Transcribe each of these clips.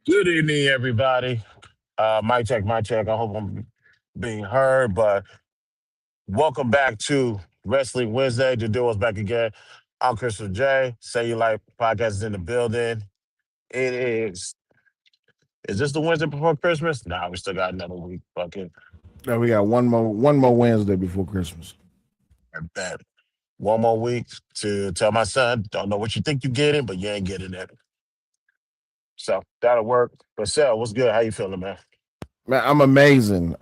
Good evening, everybody. Mic check, mic check. I hope I'm being heard, but welcome back to Wrestling Wednesday. The duo's back again. I'm Christopher J. Say You Like Podcast is in the building. It is this the Wednesday before Christmas? Nah, we still got another week. Fucking Now we got one more Wednesday before Christmas. I bet. One more week to tell my son, don't know what you think you're getting, but you ain't getting it. So that'll work. But Sal, what's good? How you feeling, man? Man, I'm amazing.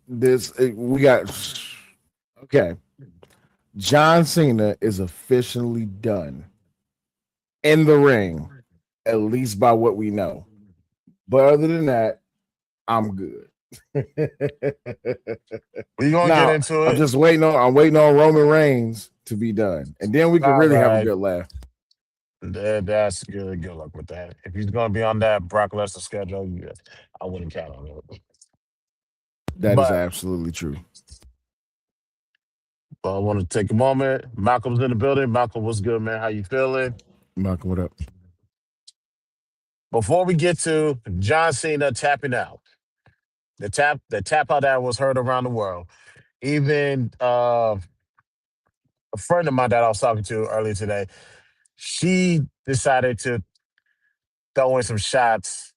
We got okay. John Cena is officially done in the ring, at least by what we know. But other than that, I'm good. We gonna get Now into I'm it. just waiting on Roman Reigns to be done, and then we can All really have a right. good laugh. That's good. Good luck with that. If he's going to be on that Brock Lesnar schedule, yeah, I wouldn't count on it. That is But, absolutely true. I want to take a moment. Malcolm's in the building. Malcolm, what's good, man? How you feeling? Malcolm, what up? Before we get to John Cena tapping out, the tap out that was heard around the world. Even a friend of mine that I was talking to earlier today, she decided to throw in some shots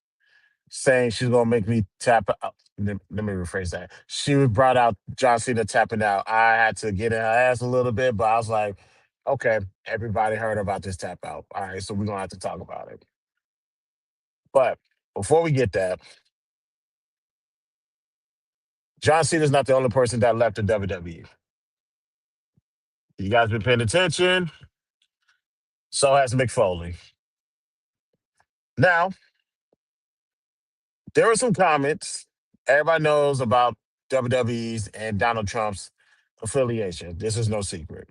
saying she's gonna make me tap out. Let me rephrase that. She brought out John Cena tapping out. I had to get in her ass a little bit, but I was like, okay, everybody heard about this tap out. All right, so we're gonna have to talk about it. But before we get that, John Cena's not the only person that left the WWE. You guys been paying attention? So has Mick Foley. Now, there were some comments. Everybody knows about WWE's and Donald Trump's affiliation. This is no secret.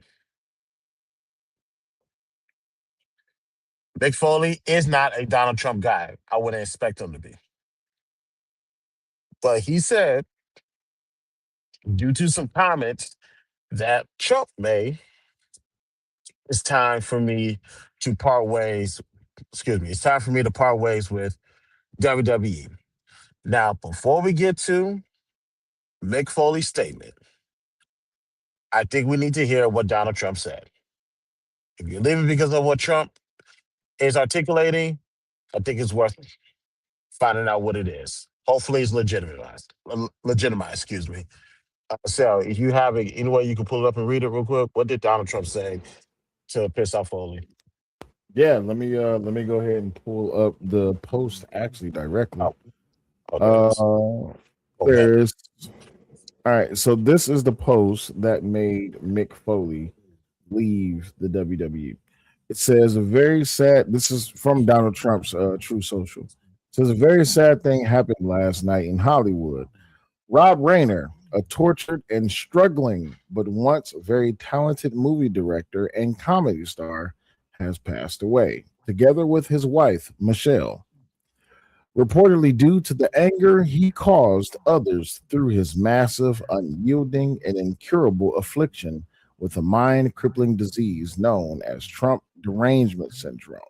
Mick Foley is not a Donald Trump guy. I wouldn't expect him to be. But he said, due to some comments that Trump made, it's time for me to part ways. Excuse me, it's time for me to part ways with WWE. Now, before we get to Mick Foley's statement, I think we need to hear what Donald Trump said. If you're leaving because of what Trump is articulating, I think it's worth finding out what it is. Hopefully, it's legitimized. Legitimized, excuse me. So, if you have it, any way you can pull it up and read it real quick. What did Donald Trump say to piss off Foley? Yeah, let me go ahead and pull up the post actually directly. Oh, oh, there it is. Uh Okay. there's all right, so this is the post that made Mick Foley leave the WWE. It says a very sad this is from Donald Trump's True Social. It says a very sad thing happened last night in Hollywood. Rob Reiner, a tortured and struggling but once very talented movie director and comedy star, has passed away, together with his wife, Michelle, reportedly due to the anger he caused others through his massive, unyielding, and incurable affliction with a mind crippling disease known as Trump derangement syndrome,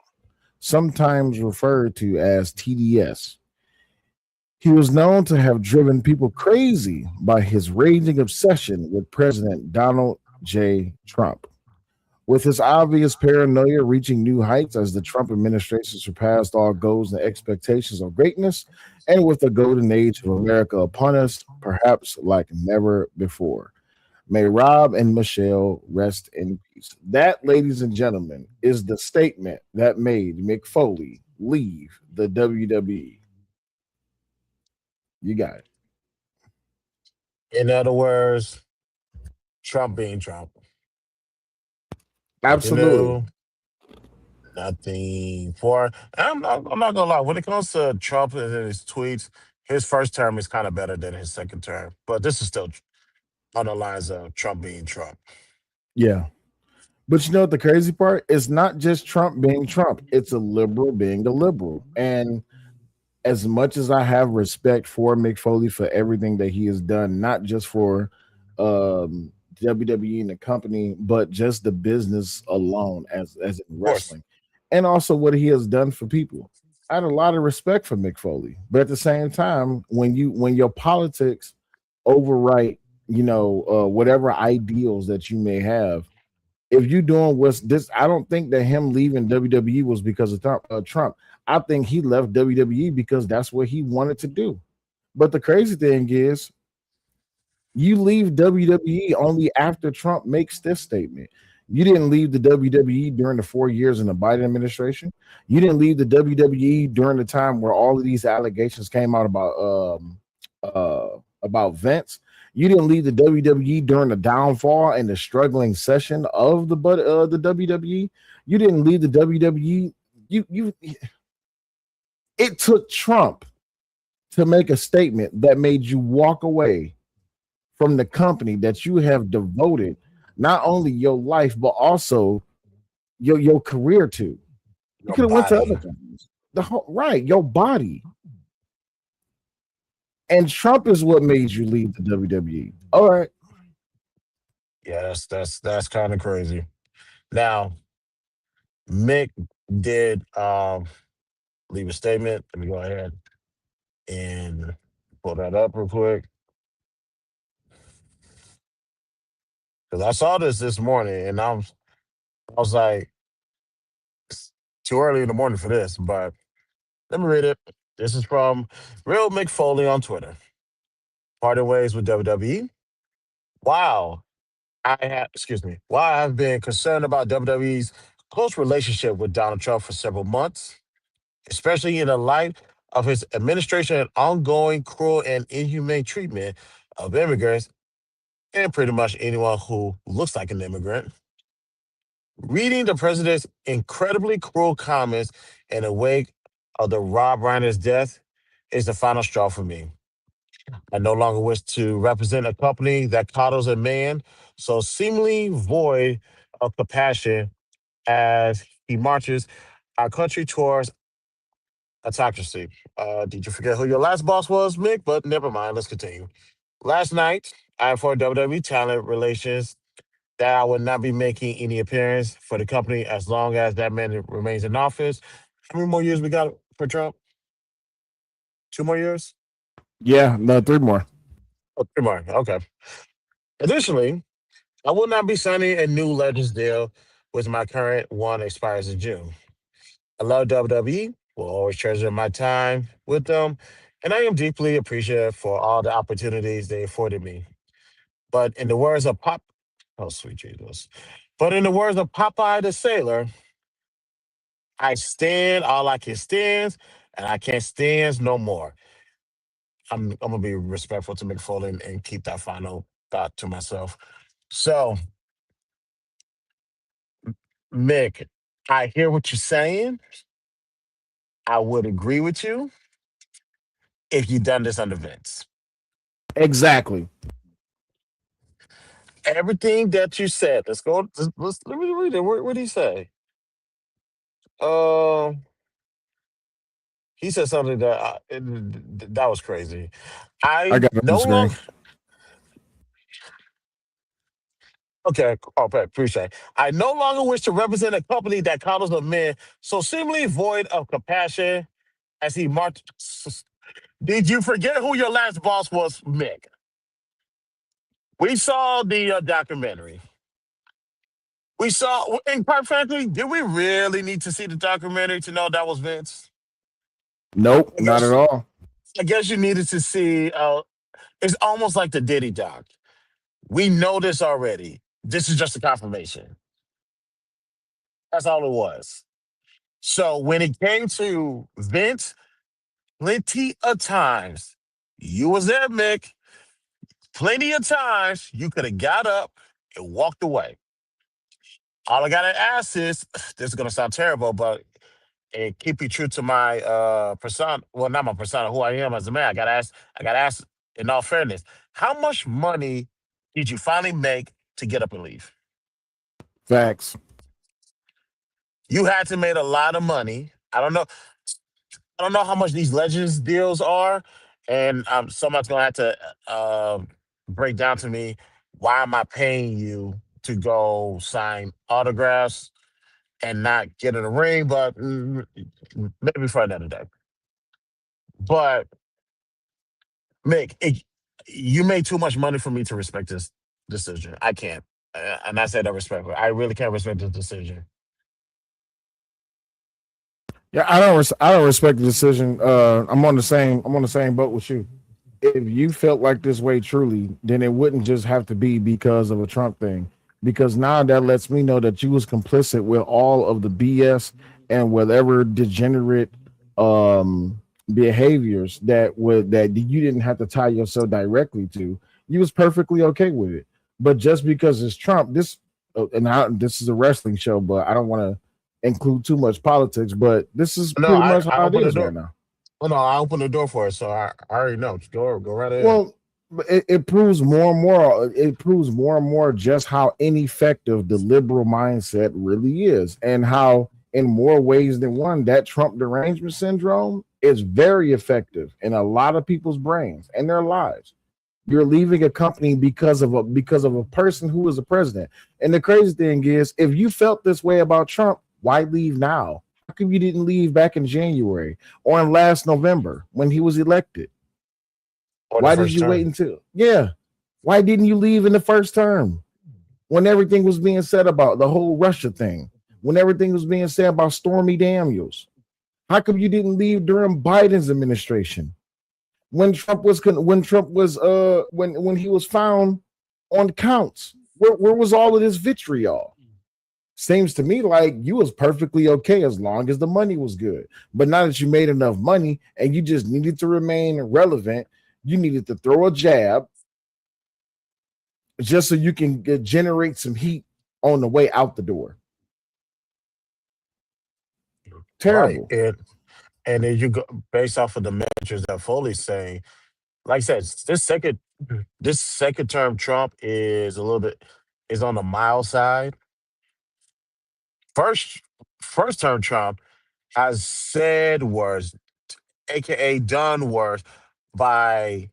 sometimes referred to as TDS. He was known to have driven people crazy by his raging obsession with President Donald J. Trump. With his obvious paranoia reaching new heights as the Trump administration surpassed all goals and expectations of greatness, and with the golden age of America upon us, perhaps like never before. May Rob and Michelle rest in peace. That, ladies and gentlemen, is the statement that made Mick Foley leave the WWE. You got it. In other words, Trump being Trump. Nothing Absolutely. new, nothing for. I'm not gonna lie. When it comes to Trump and his tweets, his first term is kind of better than his second term. But this is still on the lines of Trump being Trump. Yeah. But you know what the crazy part? It's not just Trump being Trump. It's a liberal being a liberal. And as much as I have respect for Mick Foley for everything that he has done, not just for WWE and the company, but just the business alone as in Of course. wrestling, and also what he has done for people. I had a lot of respect for Mick Foley, but at the same time, when your politics overwrite, whatever ideals that you may have, if you doing what's this, I don't think that him leaving WWE was because of Trump. I think he left WWE because that's what he wanted to do. But the crazy thing is, you leave WWE only after Trump makes this statement. You didn't leave the WWE during the 4 years in the Biden administration. You didn't leave the WWE during the time where all of these allegations came out about Vince. You didn't leave the WWE during the downfall and the struggling session of the WWE. You didn't leave the WWE. You It took Trump to make a statement that made you walk away from the company that you have devoted not only your life but also your career to. You Your could have went to other body. companies. The whole right, your body. And Trump is what made you leave the WWE. All right. Yeah, that's kind of crazy. Now, Mick did leave a statement. Let me go ahead and pull that up real quick because I saw this morning and I was like, it's too early in the morning for this, but let me read it. This is from Real Mick Foley on Twitter. Parting ways with WWE. Wow, While I've been concerned about WWE's close relationship with Donald Trump for several months, especially in the light of his administration and ongoing cruel and inhumane treatment of immigrants and pretty much anyone who looks like an immigrant. Reading the president's incredibly cruel comments in the wake of the Rob Reiner's death is the final straw for me. I no longer wish to represent a company that coddles a man so seemingly void of compassion as he marches our country towards autocracy. Did you forget who your last boss was, Mick? But never mind. Let's continue. Last night, I informed WWE Talent Relations that I would not be making any appearance for the company as long as that man remains in office. How many more years we got for Trump? 2 more years? Yeah, no, three more. Oh, 3 more. Okay. Additionally, I will not be signing a new Legends deal, which my current one expires in June. I love WWE, will always treasure my time with them, and I am deeply appreciative for all the opportunities they afforded me. But in the words of oh sweet Jesus, but in the words of Popeye the Sailor, I stand all I can stand, and I can't stand no more. I'm gonna be respectful to Mick Foley and keep that final thought to myself. So, Mick, I hear what you're saying. I would agree with you if you done this under Vince. Exactly. Everything that you said. Let's go. Let me read it. What did he say? Uh, he said something that was crazy. I I got it on the no screen. longer okay. Oh, appreciate it. I no longer wish to represent a company that coddles a man so seemingly void of compassion as he marched. Did you forget who your last boss was, Mick? We saw the documentary. We saw, and quite frankly, did we really need to see the documentary to know that was Vince? Nope, I not at guess, all. I guess you needed to see. It's almost like the Diddy doc. We know this already. This is just a confirmation. That's all it was. So when it came to Vince, plenty of times you was there, Mick. Plenty of times you could have got up and walked away. All I gotta ask is, this is gonna sound terrible, but and keep it true to my persona. Well, not my persona, who I am as a man. I gotta ask in all fairness, how much money did you finally make to get up and leave? Facts. You had to make a lot of money. I don't know how much these Legends deals are, and somebody's gonna have to break down to me why am I paying you to go sign autographs and not getting a ring, but maybe for another day. But Mick, you made too much money for me to respect this decision. I can't, and I say that respectfully. I really can't respect this decision. Yeah, I don't respect the decision. I'm on the same boat with you. If you felt like this way truly, then it wouldn't just have to be because of a Trump thing. Because now that lets me know that you was complicit with all of the BS and whatever degenerate um behaviors that you didn't have to tie yourself directly to. You was perfectly okay with it. But just because it's Trump, this is a wrestling show, but I don't want to include too much politics. But this is No, pretty much I how it opened the is door. right now. Oh no, I opened the door for it, so I already know. Just go right ahead. Well, it proves more and more. It proves more and more just how ineffective the liberal mindset really is, and how, in more ways than one, that Trump derangement syndrome is very effective in a lot of people's brains and their lives. You're leaving a company because of a person who is a president. And the crazy thing is, if you felt this way about Trump, why leave now? How come you didn't leave back in January or in last November when he was elected? Or the Why did first you wait term. until? Yeah. Why didn't you leave in the first term when everything was being said about the whole Russia thing? When everything was being said about Stormy Daniels? How come you didn't leave during Biden's administration? When he was found on counts? Where was all of this vitriol? Seems to me like you was perfectly okay as long as the money was good. But now that you made enough money and you just needed to remain relevant, you needed to throw a jab just so you can generate some heat on the way out the door. Right. Terrible. And then you go based off of the measures that Foley's saying. Like I said, this second term Trump is a little bit is on the mild side. First first term Trump has said words, aka done words, by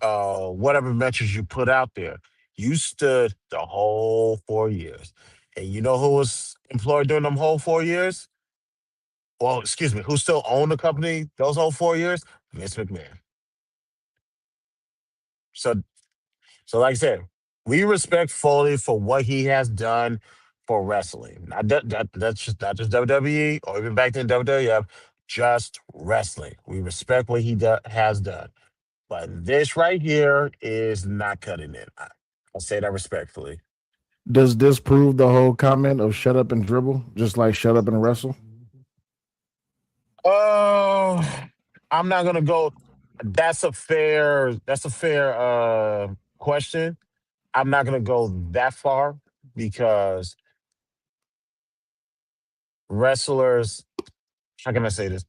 whatever metrics you put out there. You stood the whole 4 years. And you know who was employed during them whole 4 years? Well, excuse me, who still owned the company those whole 4 years? Vince McMahon. So like I said, we respect Foley for what he has done for wrestling. That's just not just WWE or even back then WWF, just wrestling. We respect what has done. But this right here is not cutting it. I'll say that respectfully. Does this prove the whole comment of shut up and dribble, just like shut up and wrestle? Oh, I'm not gonna go. That's a fair question. I'm not gonna go that far because wrestlers, how can I say this?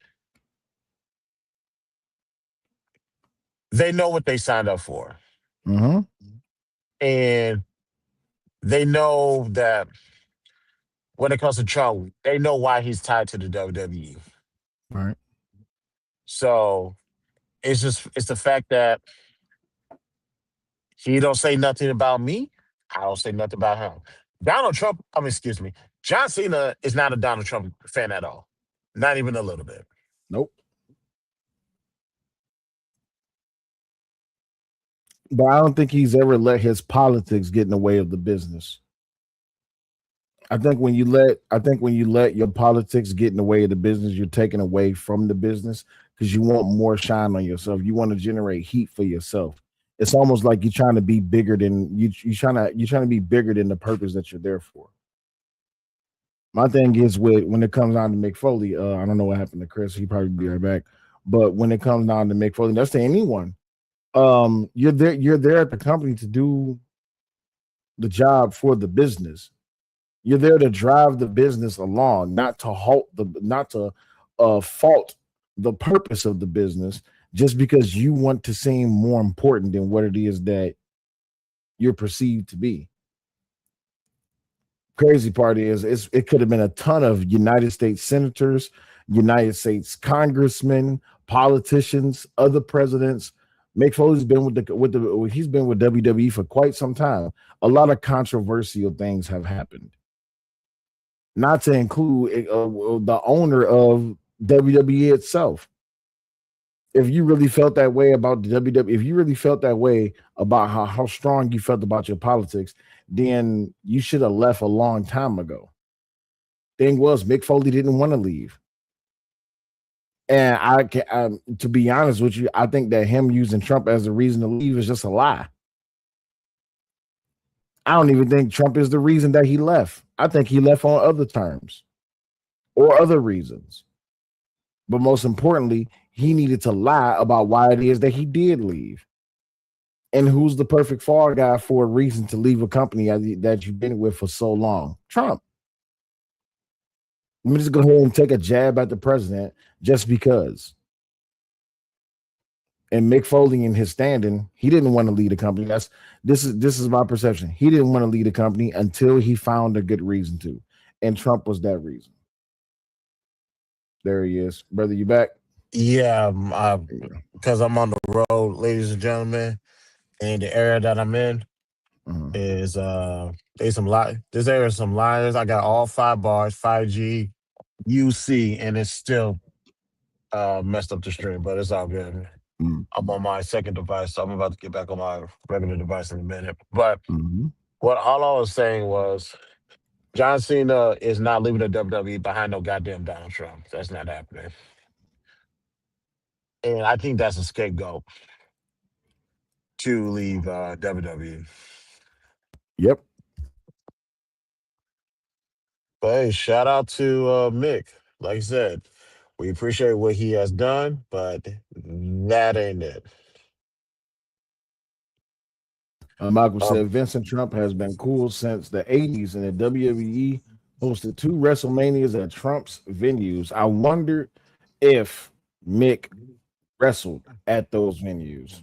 They know what they signed up for. Mm-hmm. And they know that when it comes to Trump, they know why he's tied to the WWE. All right. So it's the fact that he don't say nothing about me. I don't say nothing about him. Donald Trump, I mean, excuse me, John Cena is not a Donald Trump fan at all. Not even a little bit. Nope. But I don't think he's ever let his politics get in the way of the business. I think when you let your politics get in the way of the business, you're taking away from the business because you want more shine on yourself. You want to generate heat for yourself. It's almost like you're trying to be bigger than you're trying to be bigger than the purpose that you're there for. My thing is with when it comes down to Mick Foley, I don't know what happened to Chris. He probably be right back. But when it comes down to Mick Foley, that's to anyone. You're there at the company to do the job for the business. You're there to drive the business along, not to fault the purpose of the business just because you want to seem more important than what it is that you're perceived to be. Crazy part is it could have been a ton of United States senators, United States congressmen, politicians, other presidents. Mick Foley's been with he's been with WWE for quite some time. A lot of controversial things have happened. not to include the owner of WWE itself. If you really felt that way about the WWE, if you really felt that way about how strong you felt about your politics, then you should have left a long time ago. Thing was, Mick Foley didn't want to leave. And to be honest with you, I think that him using Trump as a reason to leave is just a lie. I don't even think Trump is the reason that he left. I think he left on other terms or other reasons. But most importantly, he needed to lie about why it is that he did leave. And who's the perfect fall guy for a reason to leave a company that you've been with for so long? Trump. Let me just go ahead and take a jab at the president just because. And Mick Foley in his standing, he didn't want to lead a company. This is my perception. He didn't want to lead a company until he found a good reason to. And Trump was that reason. There he is. Brother, you back? Yeah, Yeah. because I'm on the road, ladies and gentlemen, and the area that I'm in Mhm. is there's some this area is some liars. I got all 5 bars, 5G, UC, and it's still messed up the stream, but it's all good. Mhm. I'm on my second device, so I'm about to get back on my regular device in a minute. But Mhm. what all I was saying was John Cena is not leaving the WWE behind no goddamn Donald Trump. That's not happening. And I think that's a scapegoat to leave WWE. Yep. But hey, shout out to Mick. Like I said, we appreciate what he has done, but that ain't it. Michael Um, said Vincent Trump has been cool since the 80s, and the WWE hosted 2 WrestleManias at Trump's venues. I wonder if Mick wrestled at those venues.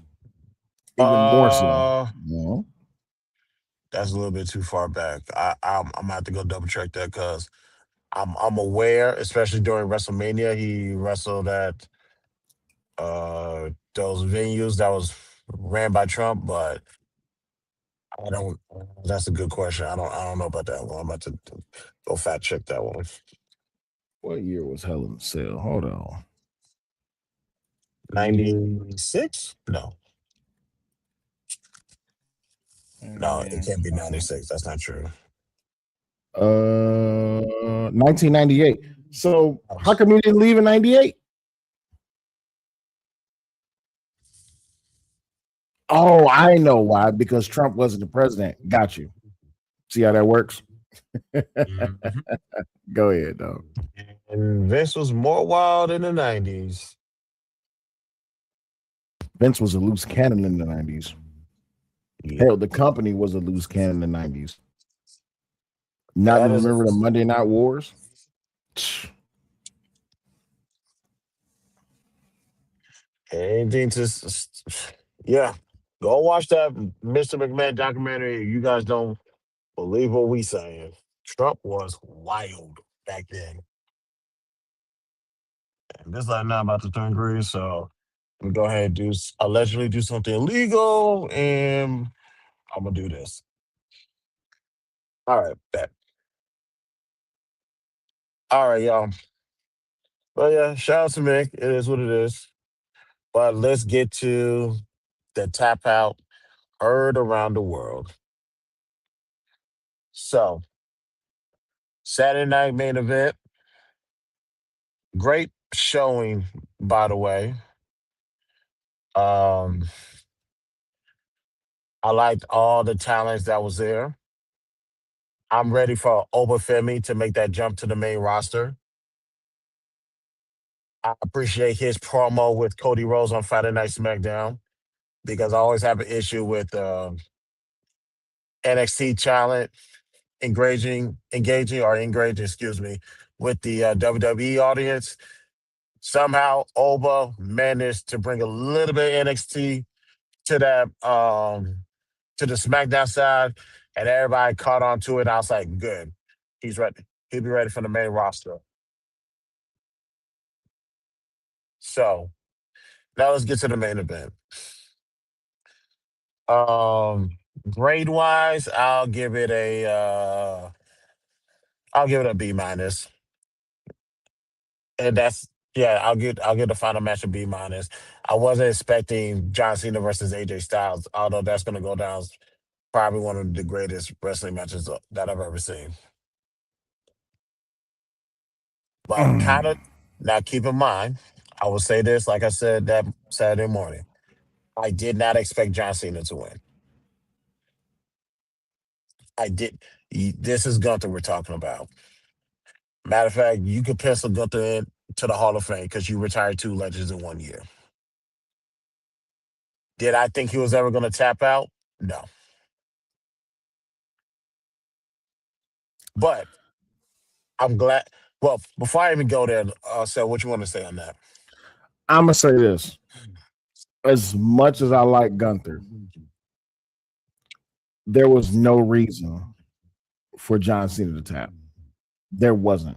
Even more so. uh, No. that's a little bit too far back. I'm gonna have to go double check that because I'm aware, especially during WrestleMania, he wrestled at those venues that was ran by Trump, but I don't. That's a good question. I don't know about that one. I'm about to go fact check that one. What year was Hell in a Cell? Hold on. 96? No, no, it And, can't be 96. That's not true. 1998. So That how was- come he didn't leave in 98? Oh, I know why. Because Trump wasn't the president. Got you. See how that works? Mhm. Go ahead, dog. And Vince was more wild in the 90s. Vince was a loose cannon in the 90s. Yeah, Hell, the company was a loose cannon in the 90s. Not that is a remember the Monday Night Wars? anything to. Yeah, go watch that Mr. McMahon documentary. You guys don't believe what we saying. Trump was wild back then. And this like now about to turn green, so I'm gonna go ahead and allegedly do something illegal, and I'm gonna do this. All right, bet. All right, y'all. But yeah, shout out to Mick. It is what it is. But let's get to the tap out heard around the world. So Saturday night main event, great showing, by the way. Um, I liked all the talents that was there. I'm ready for Obafemi to make that jump to the main roster. I appreciate his promo with Cody Rhodes on Friday Night SmackDown because I always have an issue with NXT talent engaging, excuse me, with the WWE audience. Somehow, Oba managed to bring a little bit of NXT to that to the SmackDown side, and everybody caught on to it. I was like, good, he's ready. He'll be ready for the main roster. So now let's get to the main event. Um, grade wise, I'll give it a I'll give it a B minus. And that's yeah, I'll give the final match a B minus. I wasn't expecting John Cena versus AJ Styles, although that's gonna go down as probably one of the greatest wrestling matches that I've ever seen. But kind of now keep in mind, I will say this, like I said that Saturday morning. I did not expect John Cena to win. I did. This is Gunther we're talking about. Matter of fact, you could pencil Gunther in to the Hall of Fame because you retired two legends in 1 year. Did I think he was ever going to tap out? No. But I'm glad. Well, before I even go there, so what you want to say on that? I'm gonna say this: as much as I like Gunther, there was no reason for John Cena to tap. There wasn't.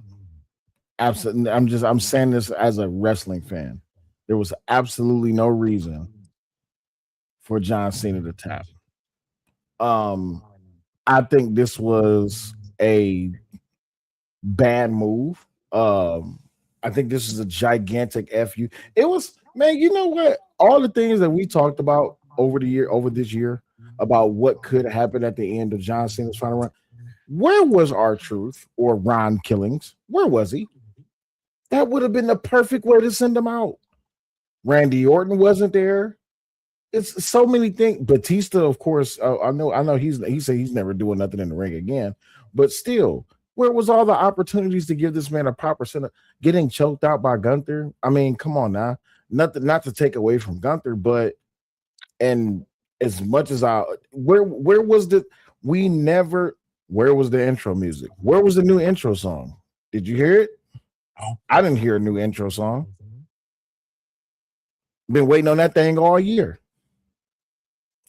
Absolutely. I'm saying this as a wrestling fan. There was absolutely no reason for John Cena to tap. Um, I think this was a bad move. I think this is a gigantic fu. It was, man. You know what? All the things that we talked about over this year, about what could happen at the end of John Cena's final run. Where was our truth or Ron Killings? Where was he? That would have been the perfect way to send him out. Randy Orton wasn't there. It's so many things. Batista, of course, I know he said he's never doing nothing in the ring again, but still, where was all the opportunities to give this man a proper center? Getting choked out by Gunther. I mean, come on now. Nothing, not to take away from Gunther, but and as much as I, where was the we never where was the intro music? Where was the new intro song? Did you hear it? Oh, I didn't hear a new intro song. Been waiting on that thing all year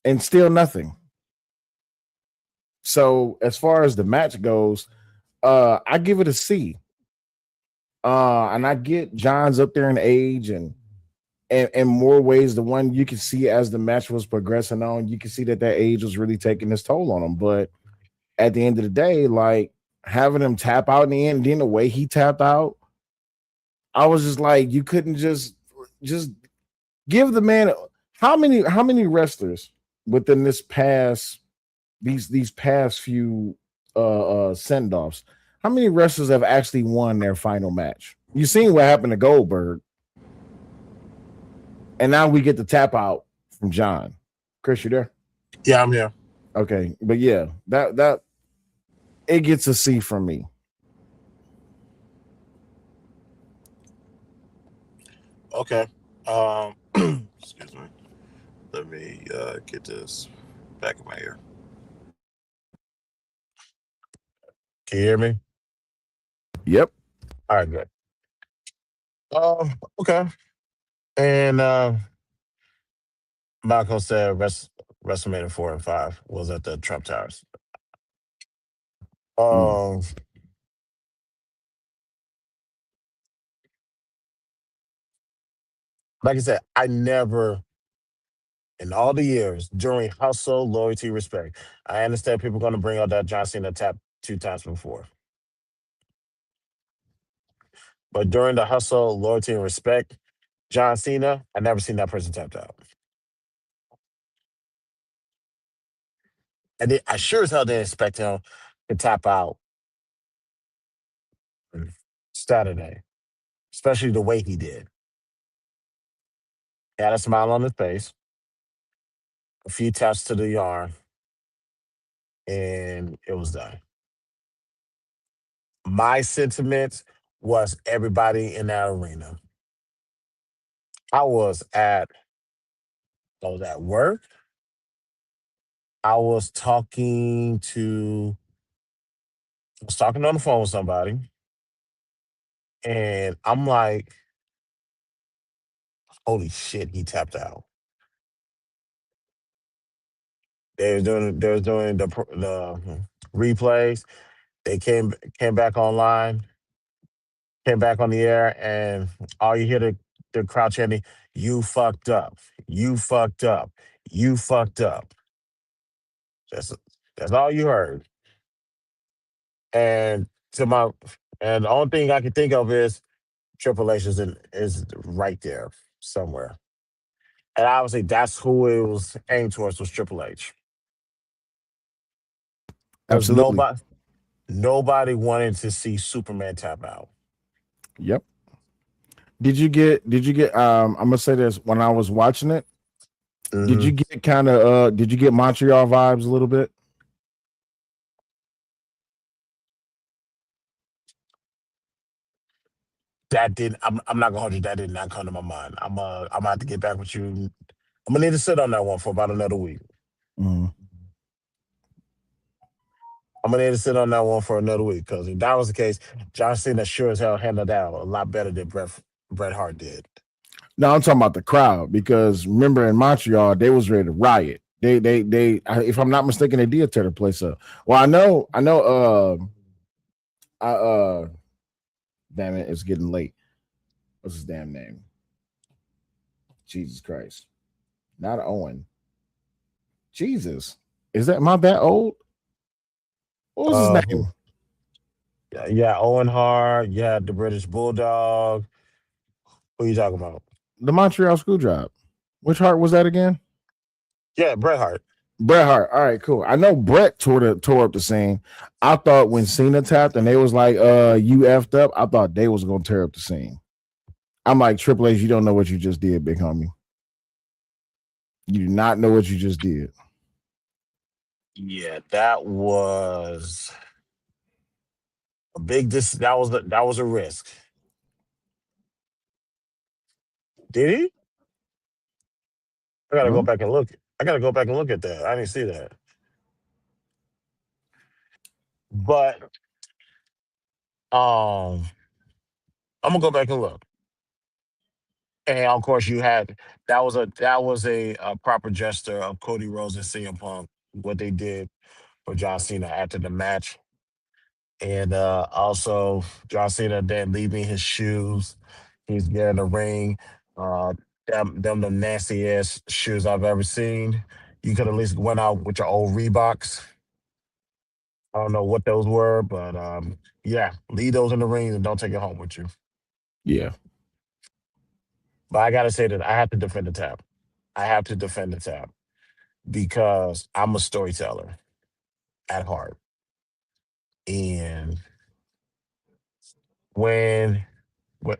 and still nothing. So as far as the match goes, I give it a C. And I get John's up there in age and in more ways, the one you can see as the match was progressing on, you can see that age was really taking its toll on him. But at the end of the day, like having him tap out in the end, then the way he tapped out, I was just like, you couldn't just give the man how many wrestlers within these past few send offs, how many wrestlers have actually won their final match? You seen what happened to Goldberg, and now we get the tap out from John. Chris, you there? yeah, I'm here. Okay, but yeah, that it gets a C from me. Okay. Excuse me. Let me get this back in my ear. Can you hear me? Yep. All right, good. Okay. And Malcolm said WrestleMania 4 and 5 was at the Trump Towers. Mm. Um, like I said, I never in all the years during hustle, loyalty, respect. I understand people going to bring out that John Cena tap two times before, but during the hustle, loyalty, and respect, John Cena, I never seen that person tapped out. I sure as hell didn't expect him to tap out Saturday, especially the way he did. He had a smile on his face, a few taps to the yarn, and it was done. My sentiment was everybody in that arena. I was at I was at work. I was talking on the phone with somebody, and I'm like, "Holy shit!" He tapped out. They was doing the replays. They came back online, came back on the air, and all you hear the crowd chanting, "You fucked up! You fucked up! You fucked up!" That's that's all you heard. And to my, and the only thing I can think of is Triple H is right there somewhere, and obviously that's who it was aimed towards was Triple H because Absolutely. nobody wanted to see Superman tap out. Yep. Did you get I'm gonna say this when I was watching it, did you Hmm. get kind of did you get Montreal vibes a little bit? That didn't. I'm not gonna hold you. That did not come to my mind. I'm gonna have to get back with you. I'm gonna need to sit on that one for about another week. Mhm. I'm gonna need to sit on that one for another week because if that was the case, John Cena sure as hell handled that a lot better than Bret Hart did. No, I'm talking about the crowd because remember in Montreal they was ready to riot. If I'm not mistaken, they did tear the place up. Well, I know. I damn it, it's getting late. What's his damn name? Jesus Christ, not Owen. Jesus, is that am I that old? What was his Who? name? Yeah, yeah, Owen Hart. Yeah, the British Bulldog. Who you talking about? The Montreal Screwjob. Which Hart was that again? Yeah, Bret Hart. Bret Hart. All right, cool. I know Bret tore up the scene. I thought when Cena tapped and they was like, you effed up, I thought they was gonna tear up the scene. I'm like, Triple H, you don't know what you just did, big homie. You do not know what you just did. Yeah, that was a big. That was a risk. Did he? I gotta go Huh? back and look. I gotta go back and look at that. I didn't see that. But I'm gonna go back and look. And of course, you had that was a proper gesture of Cody Rhodes and CM Punk what they did for John Cena after the match, and also John Cena then leaving his shoes. He's getting the ring. Uh, them the nasty ass shoes I've ever seen. You could at least went out with your old Reeboks. I don't know what those were, but yeah, leave those in the ring and don't take it home with you. Yeah. But I gotta say that I have to defend the tap. I have to defend the tap because I'm a storyteller at heart. And when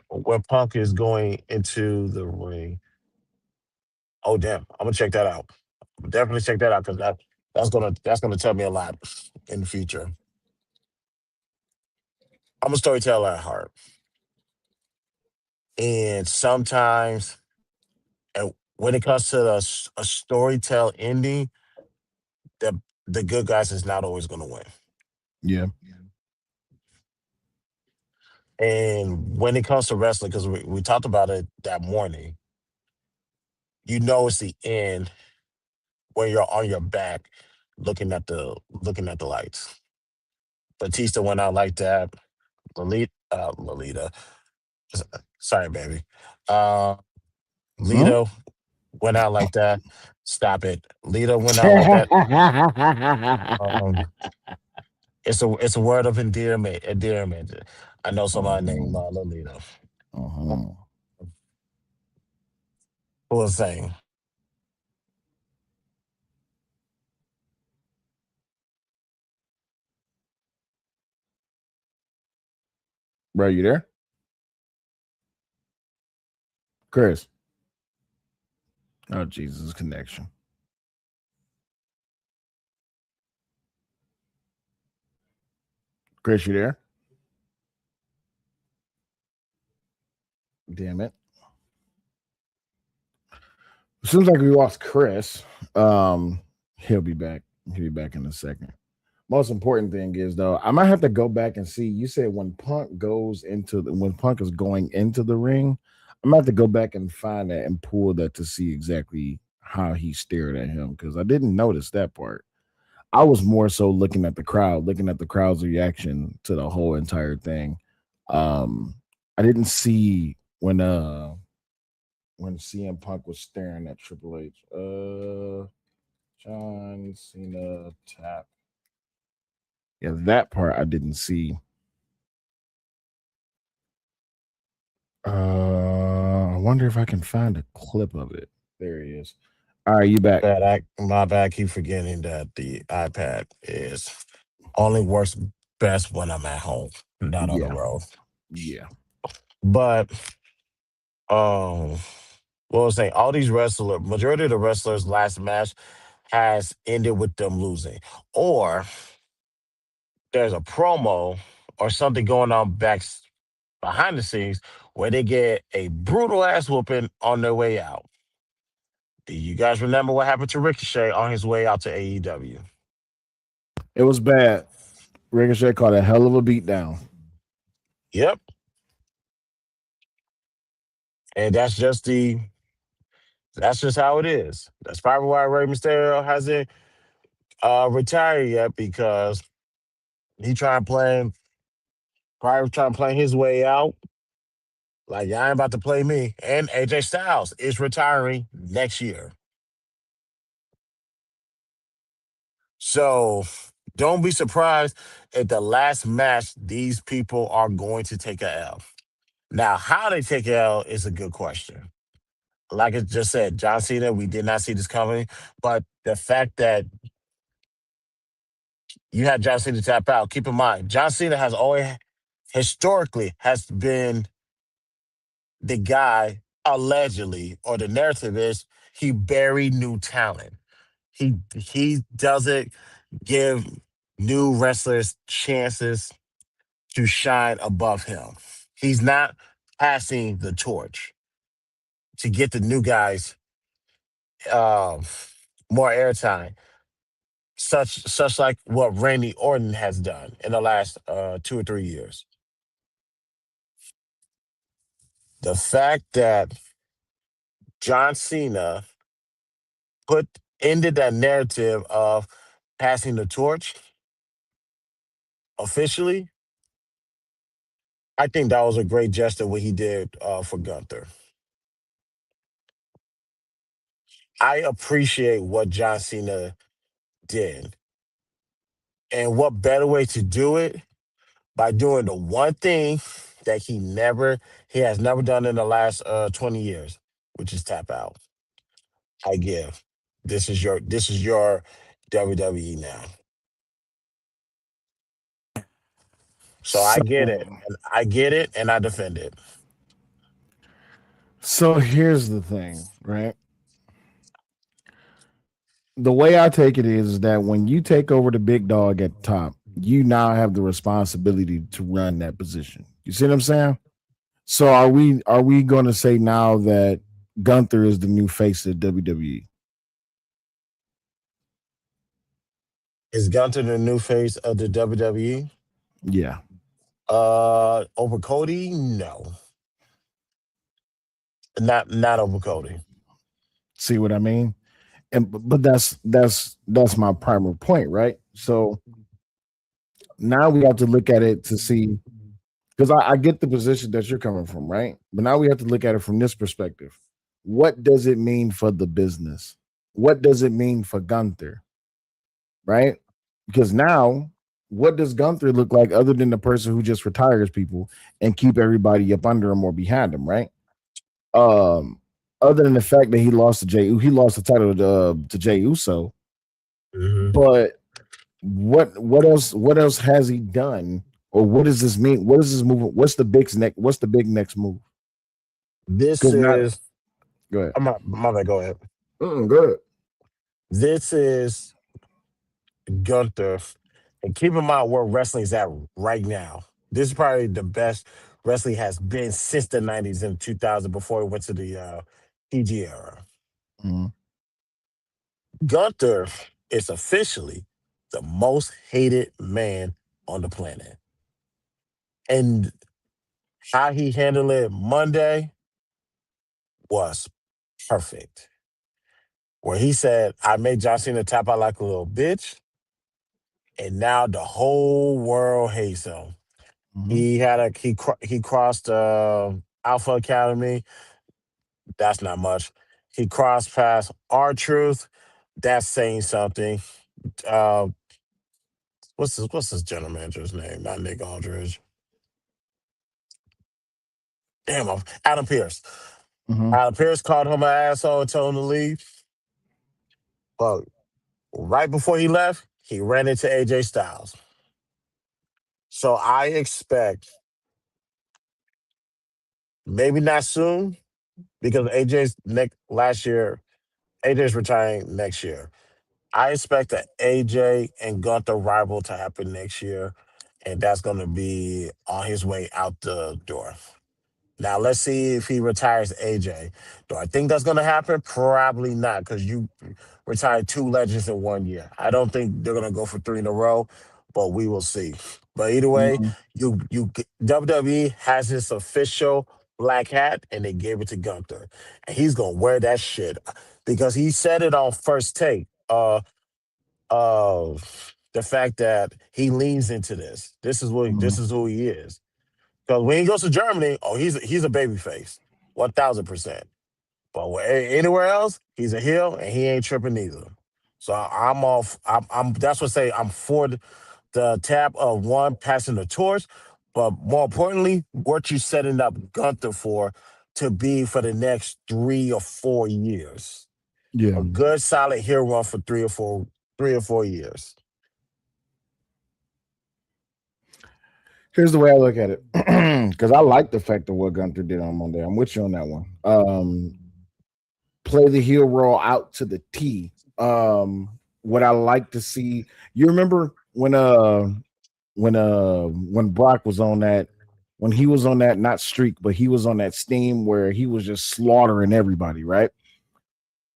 when Punk is going into the ring, oh damn, I'm gonna check that out. Definitely check that out because that's gonna tell me a lot in the future. I'm a storyteller at heart, and sometimes, and when it comes to a storytell ending, the the good guys is not always gonna win. Yeah. And when it comes to wrestling, because we talked about it that morning, you know it's the end when you're on your back looking at the lights. Batista went out like that. Lolita, sorry, baby. Uh, Huh? Lito went out like that. Stop it. Lito went out like that. Um, it's a word of endearment. Endearment. I know somebody named Uh-huh. Lolita. Uh-huh. Who was saying, Bro, you there? Chris. Oh, Jesus, connection. Chris, you there? Damn it. Seems like we lost Chris. Um, he'll be back. He'll be back in a second. Most important thing is though, I might have to go back and see. You said when Punk is going into the ring, I'm gonna have to go back and find that and pull that to see exactly how he stared at him because I didn't notice that part. I was more so looking at the crowd, looking at the crowd's reaction to the whole entire thing. I didn't see when CM Punk was staring at Triple H. John Cena tap. Yeah, that part I didn't see. wonder if I can find a clip of it. There he is. All right, you back. My bad. I keep forgetting that the iPad is only works best when I'm at home, not on the Yeah, road. yeah. But um, what was I saying? All these wrestlers, majority of the wrestlers' last match has ended with them losing, or there's a promo or something going on behind the scenes where they get a brutal ass whooping on their way out. Do you guys remember what happened to Ricochet on his way out to AEW? It was bad. Ricochet caught a hell of a beat down. Yep, and that's just how it is. That's probably why Rey Mysterio hasn't retired yet because he trying to play his way out. Like y'all ain't about to play me. And AJ Styles is retiring next year. So don't be surprised at the last match these people are going to take a L. Now, how they take a L is a good question. Like I just said, John Cena, we did not see this coming. But the fact that you had John Cena tap out, keep in mind, John Cena has always historically has been the guy allegedly, or the narrative is he buried new talent. He doesn't give new wrestlers chances to shine above him. He's not passing the torch to get the new guys um, more airtime, such like what Randy Orton has done in the last 2 or 3 years. The fact that John Cena put ended that narrative of passing the torch officially, I think that was a great gesture what he did for Gunther. I appreciate what John Cena did. And what better way to do it by doing the one thing that he has never done in the last 20 years, which is tap out. I give. This is your WWE now. So I So, get it. And I get it and I defend it. so here's the thing, right? The way I take it is that when you take over the big dog at the top, you now have the responsibility to run that position. You see what I'm saying? So are we going to say now that Gunther is the new face of WWE? Is Gunter the new face of the WWE? Yeah. Over Cody? No. Not over Cody. See what I mean? And but that's my primary point, right? So now we have to look at it to see, because I get the position that you're coming from, right? But now we have to look at it from this perspective. What does it mean for the business? What does it mean for Gunther, right? Because now, what does Gunther look like other than the person who just retires people and keep everybody up under him or behind him, right? Um, Other than the fact that he lost the title to Jay Uso, Hmm. but what else has he done, or what does this mean? What does this move? What's the big next move? This Because not is go ahead. my bad, go ahead. Go ahead. This is Gunther. And keep in mind where wrestling is at right now. This is probably the best wrestling has been since the 90s and 2000 before it went to the PG era. Mhm. Gunther is officially the most hated man on the planet. And how he handled it Monday was perfect. Where he said, I made John Cena tap out like a little bitch, and now the whole world hates him. Mhm. He crossed Alpha Academy. That's not much. He crossed past our truth. That's saying something. Uh, what's this general manager's name? Not Nick Aldridge. Damn, Adam Pierce. Hmm. Alan Pierce called him an asshole and told him to leave. But right before he left, he ran into AJ Styles. So I expect, maybe not soon, because AJ's next last year, AJ's retiring next year. I expect an AJ and Gunther rival to happen next year, and that's going to be on his way out the door. Now let's see if he retires AJ. Do I think that's going to happen? Probably not, because you retired two legends in 1 year. I don't think they're going to go for three in a row, but we will see. But either way, Hmm. WWE has his official black hat, and they gave it to Gunther, and he's going to wear that shit because he said it on first take. The fact that he leans into this. This Hmm. is who he is. Because when he goes to Germany, oh, he's a baby face, 1,000%. But anywhere else, he's a heel, and he ain't tripping either. So I'm off. That's what say I'm for the tap of one passing the torch, but more importantly, what you setting up Gunther for to be for the next 3 or 4 years. Yeah. A good solid heel run for 3 or 4 years. Here's the way I look at it, because I like the fact of what Gunther did on Monday. I'm with you on that one. Play the heel roll out to the T. What I like to see, you remember when Brock was on that, when he was on that, not streak, but he was on that steam where he was just slaughtering everybody, right?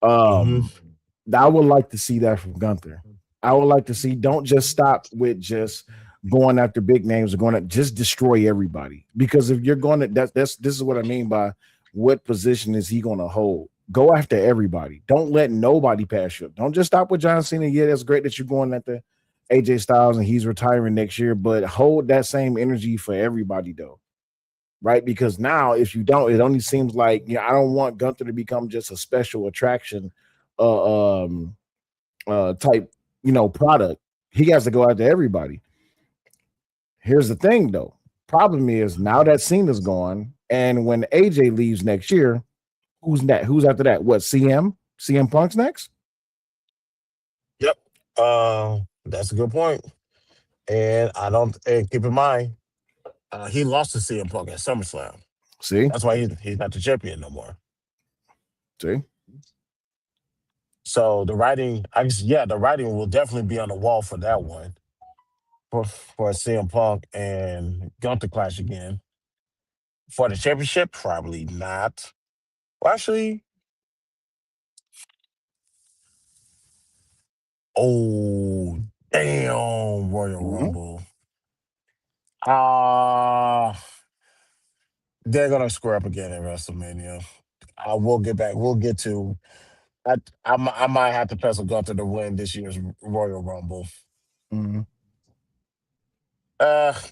Hmm. Um, I would like to see that from Gunther. I would like to see, don't just stop with just going after big names or going to just destroy everybody. Because if you're going to, that's this is what I mean by what position is he going to hold? Go after everybody. Don't let nobody pass you up. Don't just stop with John Cena. Yeah, that's great that you're going at the AJ Styles and he's retiring next year, but hold that same energy for everybody though. Right? Because now, if you don't, it only seems like, I don't want Gunther to become just a special attraction, uh, um, type, product. He has to go after everybody. Here's the thing, though. Problem is now that Cena's gone, and when AJ leaves next year, who's that? Who's after that? What, CM? CM Punk's next? Yep. That's a good point. And I don't. And keep in mind, he lost to CM Punk at SummerSlam. See, That's why he's not the champion no more. see. So the writing, I guess, yeah, the writing will definitely be on the wall for that one for CM Punk and Gunther clash again. For the championship, probably not. Well, actually, oh damn, Royal Mhm. Rumble. Ah, they're gonna square up again at WrestleMania. We'll get back. We'll get to. I might have to pencil Gunther to win this year's Royal Rumble. Mhm.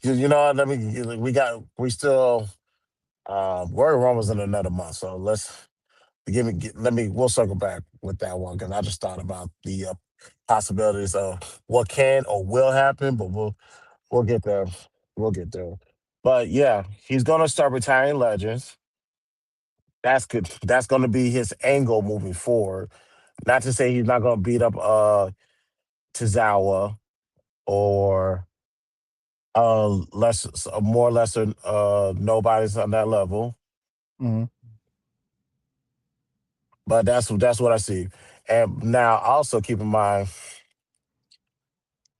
You know, what, let me. We still. Royal Rumble's in another month, so let me. We'll circle back with that one because I just thought about the possibilities of what can or will happen, but we'll get there. We'll get there. But yeah, he's gonna start retiring legends. That's good. That's gonna be his angle moving forward. Not to say he's not gonna beat up Tozawa or more lesser nobodies on that level. Mhm. But that's what I see. And now also keep in mind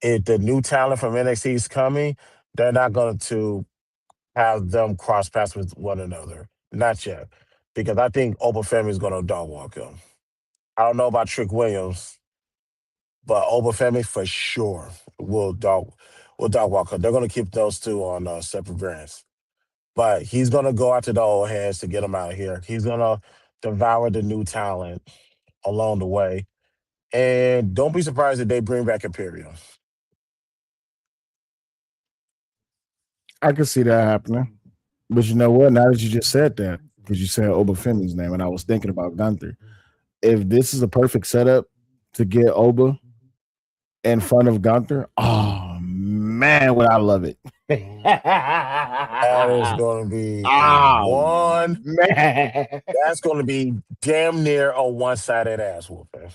if the new talent from NXT is coming, they're not going to have them cross paths with one another. Not yet. Because I think Oba Femi is going to dog walk him. I don't know about Trick Williams, but Oba Femi for sure will dog walk him. They're going to keep those two on separate brands. But he's going to go after the old heads to get them out of here. He's going to devour the new talent along the way. And don't be surprised if they bring back Imperium. I can see that happening. But you know what? Now that you just said that, because you said Obafemi's name, and I was thinking about Gunther. If this is a perfect setup to get Oba in front of Gunther, oh man, would I love it. That is going to be a Oh one, Man. that's going to be damn near a one-sided ass whooping.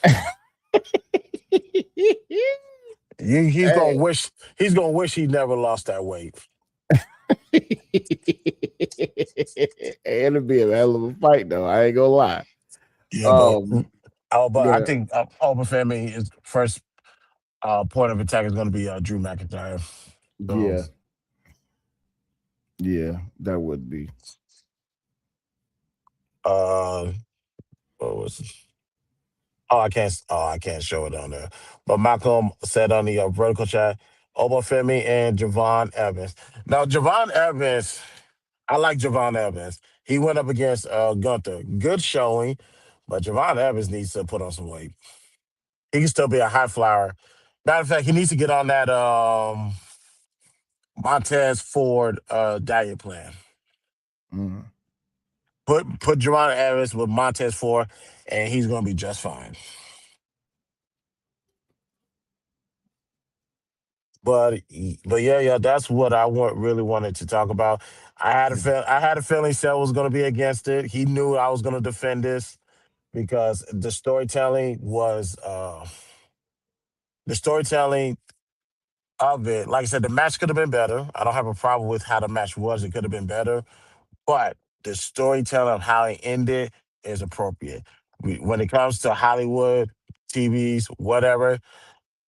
He's Hey. gonna wish he never lost that weight. It'll be a hell of a fight, though. I ain't gonna lie. Yeah, but Um, but I yeah, think Oba Femi is first point of attack is going to be Drew McIntyre. So yeah, yeah, that would be. uh, what was it? I can't show it on there. But Malcolm said on the vertical chat, Oba Femi and Javon Evans. Now Javon Evans, I like Javon Evans. He went up against Gunther. Good showing, but Javon Evans needs to put on some weight. He can still be a high flyer. Matter of fact, he needs to get on that Montez Ford diet plan. Mm. Put Javon Evans with Montez Ford, and he's gonna be just fine. But yeah, that's what really wanted to talk about. I had a feeling Seth was gonna be against it. He knew I was gonna defend this because the storytelling of it. Like I said, the match could have been better. I don't have a problem with how the match was. It could have been better, but the storytelling of how it ended is appropriate. When it comes to Hollywood, TVs, whatever,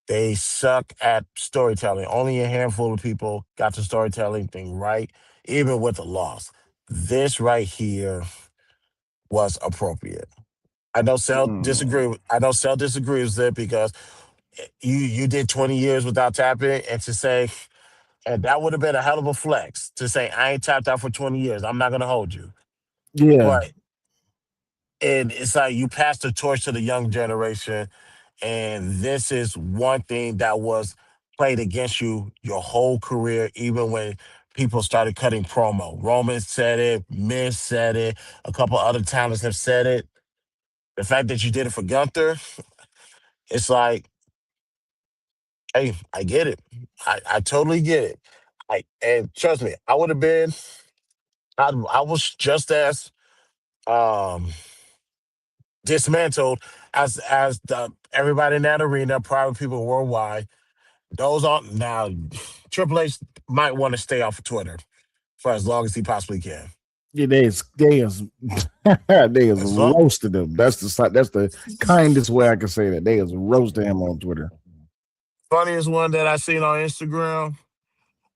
they suck at storytelling. Only a handful of people got the storytelling thing right, even with the loss. This right here was appropriate. I know Cell Mm. disagree. I know Cell disagrees with it because you did 20 years without tapping, and to say, and that would have been a hell of a flex to say I ain't tapped out for 20 years. I'm not gonna hold you, Yeah, but and it's like you pass the torch to the young generation, and this is one thing that was played against you your whole career, even when people started cutting promo. Roman said it, Miz said it, a couple other talents have said it. The fact that you did it for Gunther, it's like, hey, I get it. I totally get it. And trust me, I was just as um dismantled as the everybody in that arena, private people worldwide. Those on now, Triple H might want to stay off of Twitter for as long as he possibly can. yeah, they is they is As long, roasted them. That's the kindest way I can say that. They is roasting him on Twitter. funniest one that I seen on Instagram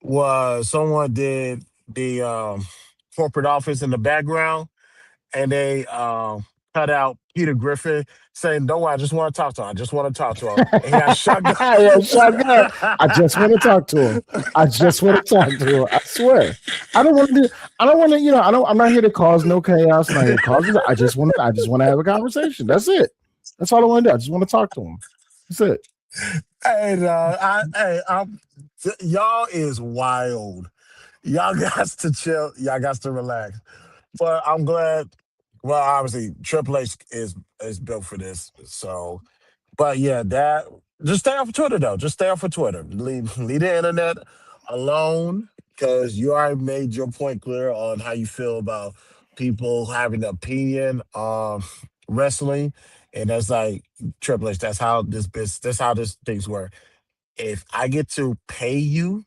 was someone did the corporate office in the background, and they cut out Peter Griffin saying, "No, I just want to talk to him. I just want to talk to him." And he had a shotgun. Yeah, shotgun. I just want to talk to him. I just want to talk to him. I swear. I don't want to do. I don't want to. I'm not here to cause no chaos. I'm not here to cause. I just want to. I just want to have a conversation. That's it. That's all I want to do. I just want to talk to him. That's it. Hey, y'all is wild. Y'all got to chill. Y'all got to relax. But I'm glad. Well, obviously, Triple H is built for this. So, but yeah, that just stay off of Twitter though. Just stay off of Twitter. Leave the internet alone because you already made your point clear on how you feel about people having an opinion on wrestling, and that's like Triple H. That's how this things work. If I get to pay you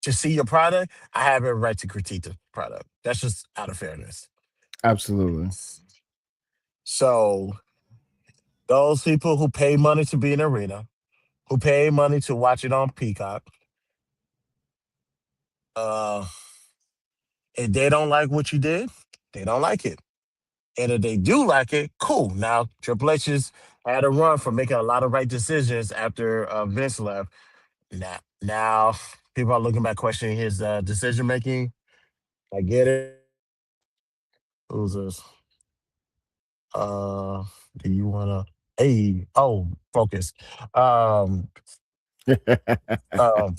to see your product, I have every right to critique the product. That's just out of fairness. Absolutely. So those people who pay money to be in the arena, who pay money to watch it on Peacock, uh, if they don't like what you did, they don't like it. And if they do like it, cool. Now Triple H has had a run for making a lot of right decisions after Vince left. Now people are looking back questioning his decision making. I get it. Who's this? Uh, do you wanna? Hey, oh, focus. Um, um,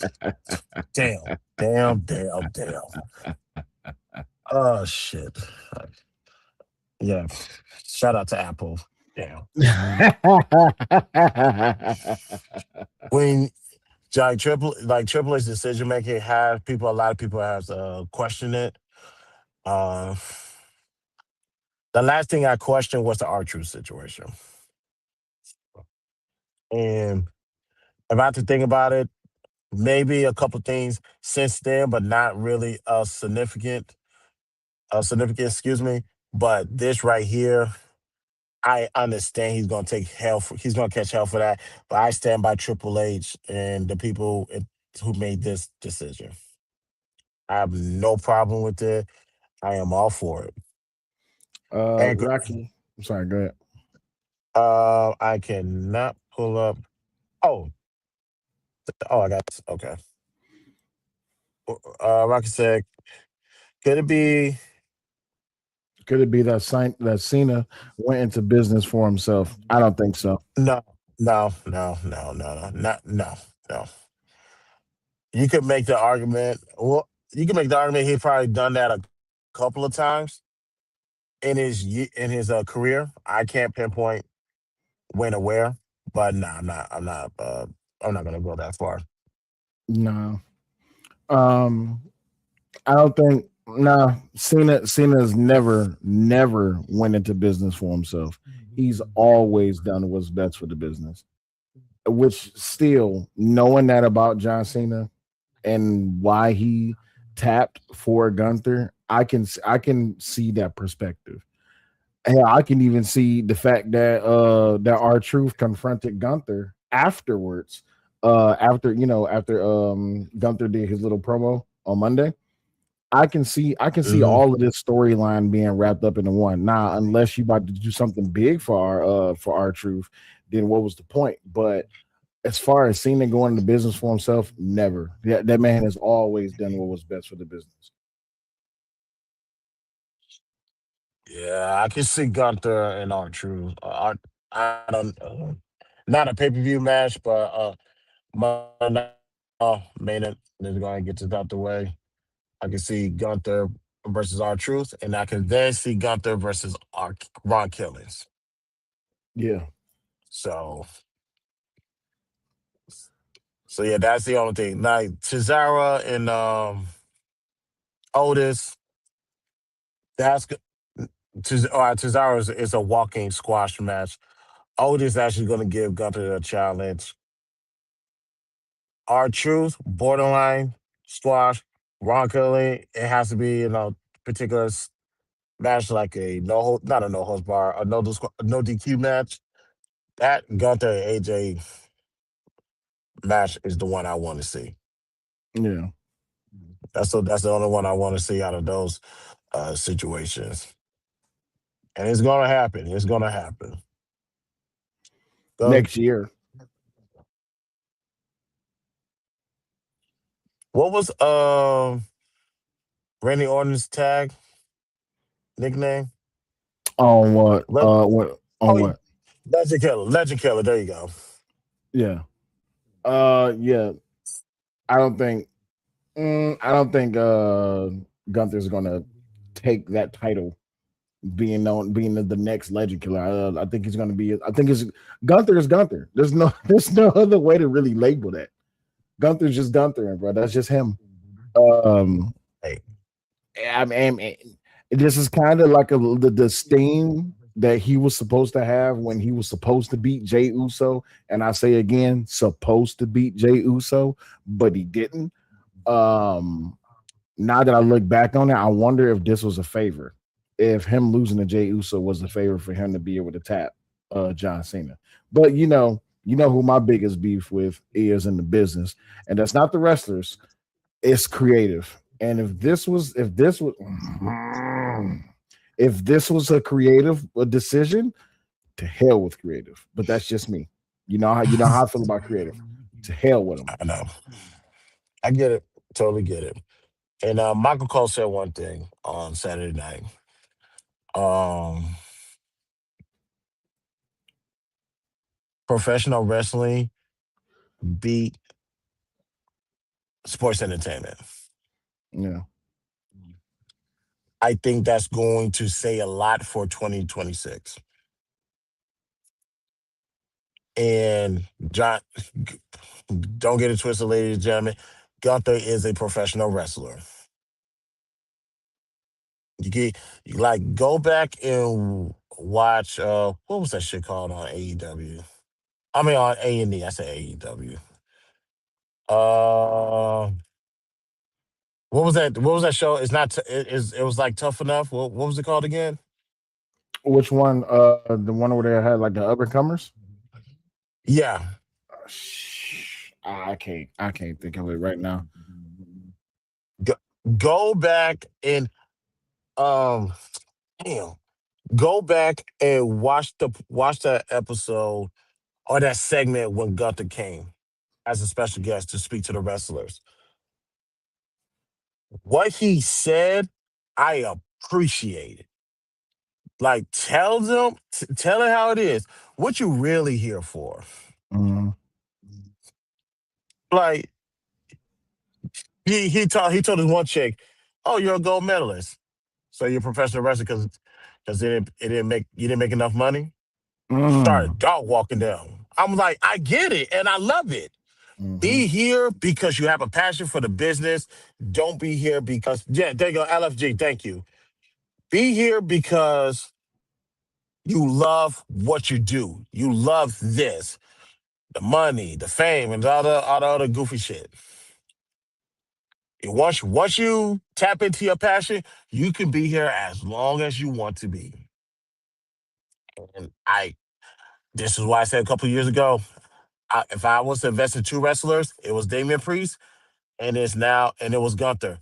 damn. Oh shit. Yeah. Shout out to Apple. Damn. When Triple H decision making have people, a lot of people have questioned it. Uh, The last thing I questioned was the R-Truth situation. And if I have to think about it, maybe a couple things since then, but not really significant, excuse me. But this right here, I understand he's gonna take hell for he's gonna catch hell for that. But I stand by Triple H and the people who made this decision. I have no problem with it. I am all for it. And Rocky. I'm sorry. Go ahead. I cannot pull up. Oh, oh, I got okay. Rocky said, could it be? Could it be that Cena went into business for himself? I don't think so. No, no, not no, no. You could make the argument. Well, you can make the argument he probably done that a couple of times in his career. I can't pinpoint when or where, but no, I'm not gonna go that far. No. Um, I don't think. Nah, Cena's never went into business for himself. He's always done what's best for the business. Which still, knowing that about John Cena and why he tapped for Gunther, I can see that perspective. And I can even see the fact that our truth confronted Gunther afterwards. After Gunther did his little promo on Monday. I can see Hmm. all of this storyline being wrapped up into one. Now, unless you about to do something big for our truth, then what was the point? But as far as Cena going into business for himself, never. That man has always done what was best for the business. Yeah, I can see Gunther and R Truth. I don't not a pay per view match, but Monday Night Raw main event is going to get this out the way. I can see Gunther versus R Truth, and I can then see Gunther versus Ron Killings. Yeah. So, so yeah, that's the only thing. Now, Cesaro and Otis, that's good. Cesaro is a walking squash match. Otis actually going to give Gunther a challenge. Our truth, borderline squash, Ron Kelly. It has to be particular match like a not a no holds bar, a no DQ match. That Gunther and AJ match is the one I want to see. Yeah. That's the only one I want to see out of those situations, and it's gonna happen. It's gonna happen. Go. Next year. What was Randy Orton's tag nickname? On what? Let, What on oh, what? Legend Killer. Legend Killer. There you go. Yeah. Yeah. I don't think I don't think Gunther's gonna take that title being the next legend killer. I think he's gonna be I think it's Gunther is Gunther. There's no there's no other way to really label that. Gunther's just Gunther, bro. That's just him. Um Hey. I mean, this is kind of like the steam that he was supposed to have when he was supposed to beat Jay Uso, and I say again, supposed to beat Jay Uso, but he didn't. Um, Now that I look back on it, I wonder if this was a favor. If him losing to Jay Uso was a favor for him to be able to tap John Cena. But you know who my biggest beef with is in the business, and that's not the wrestlers. It's creative. And if this was a creative decision, to hell with creative. But that's just me. You know how I feel about creative. To hell with them. I know. I get it. Totally get it. And Michael Cole said one thing on Saturday night. Um, Professional wrestling beat sports entertainment. Yeah. I think that's going to say a lot for 2026. And John, don't get it twisted, ladies and gentlemen. Gunther is a professional wrestler. You get you like go back and watch what was that shit called on AEW? I mean on A&E. I said AEW. Uh, what was that? What was that show? It's not. It was like Tough Enough. What was it called again? Which one? The one where they had like the up and comers. Yeah. I can't think of it right now. Go, go back and um, damn, go back and watch that episode or that segment when Gunther came as a special guest to speak to the wrestlers. What he said, I appreciate it. Like, tell it how it is. What you really here for? Mm-hmm. Like, he told his one chick, "Oh, you're a gold medalist, so you're a professional wrestler because it didn't make you didn't make enough money." Started Mm-hmm. dog walking down. I'm like, I get it and I love it. Mm-hmm. Be here because you have a passion for the business. Don't be here because yeah, there you go, LFG. Thank you. Be here because you love what you do. You love this, the money, the fame, and all the other goofy shit. And once you tap into your passion, you can be here as long as you want to be. And I this is why I said a couple of years ago, if I was to invest in two wrestlers, it was Damian Priest and it was Gunther.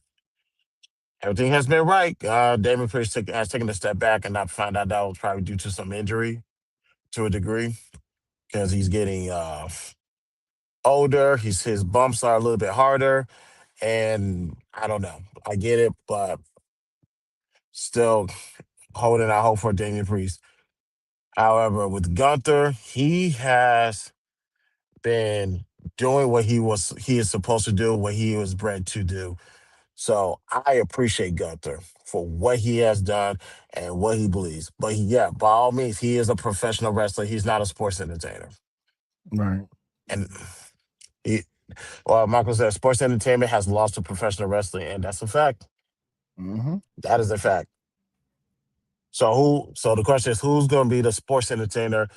Everything has been right. Damian Priest has taken a step back, and I found out that was probably due to some injury to a degree because he's getting older. His bumps are a little bit harder, and I don't know. I get it, but still holding out hope for Damian Priest. However, with Gunther, he has been doing what he is supposed to do, what he was bred to do. So I appreciate Gunther for what he has done and what he believes. But yeah, by all means, he is a professional wrestler. He's not a sports entertainer. Right. And he, Michael said, sports entertainment has lost to professional wrestling, and that's a fact. Mm-hmm. That is a fact. So who? So the question is, who's going to be the sports entertainer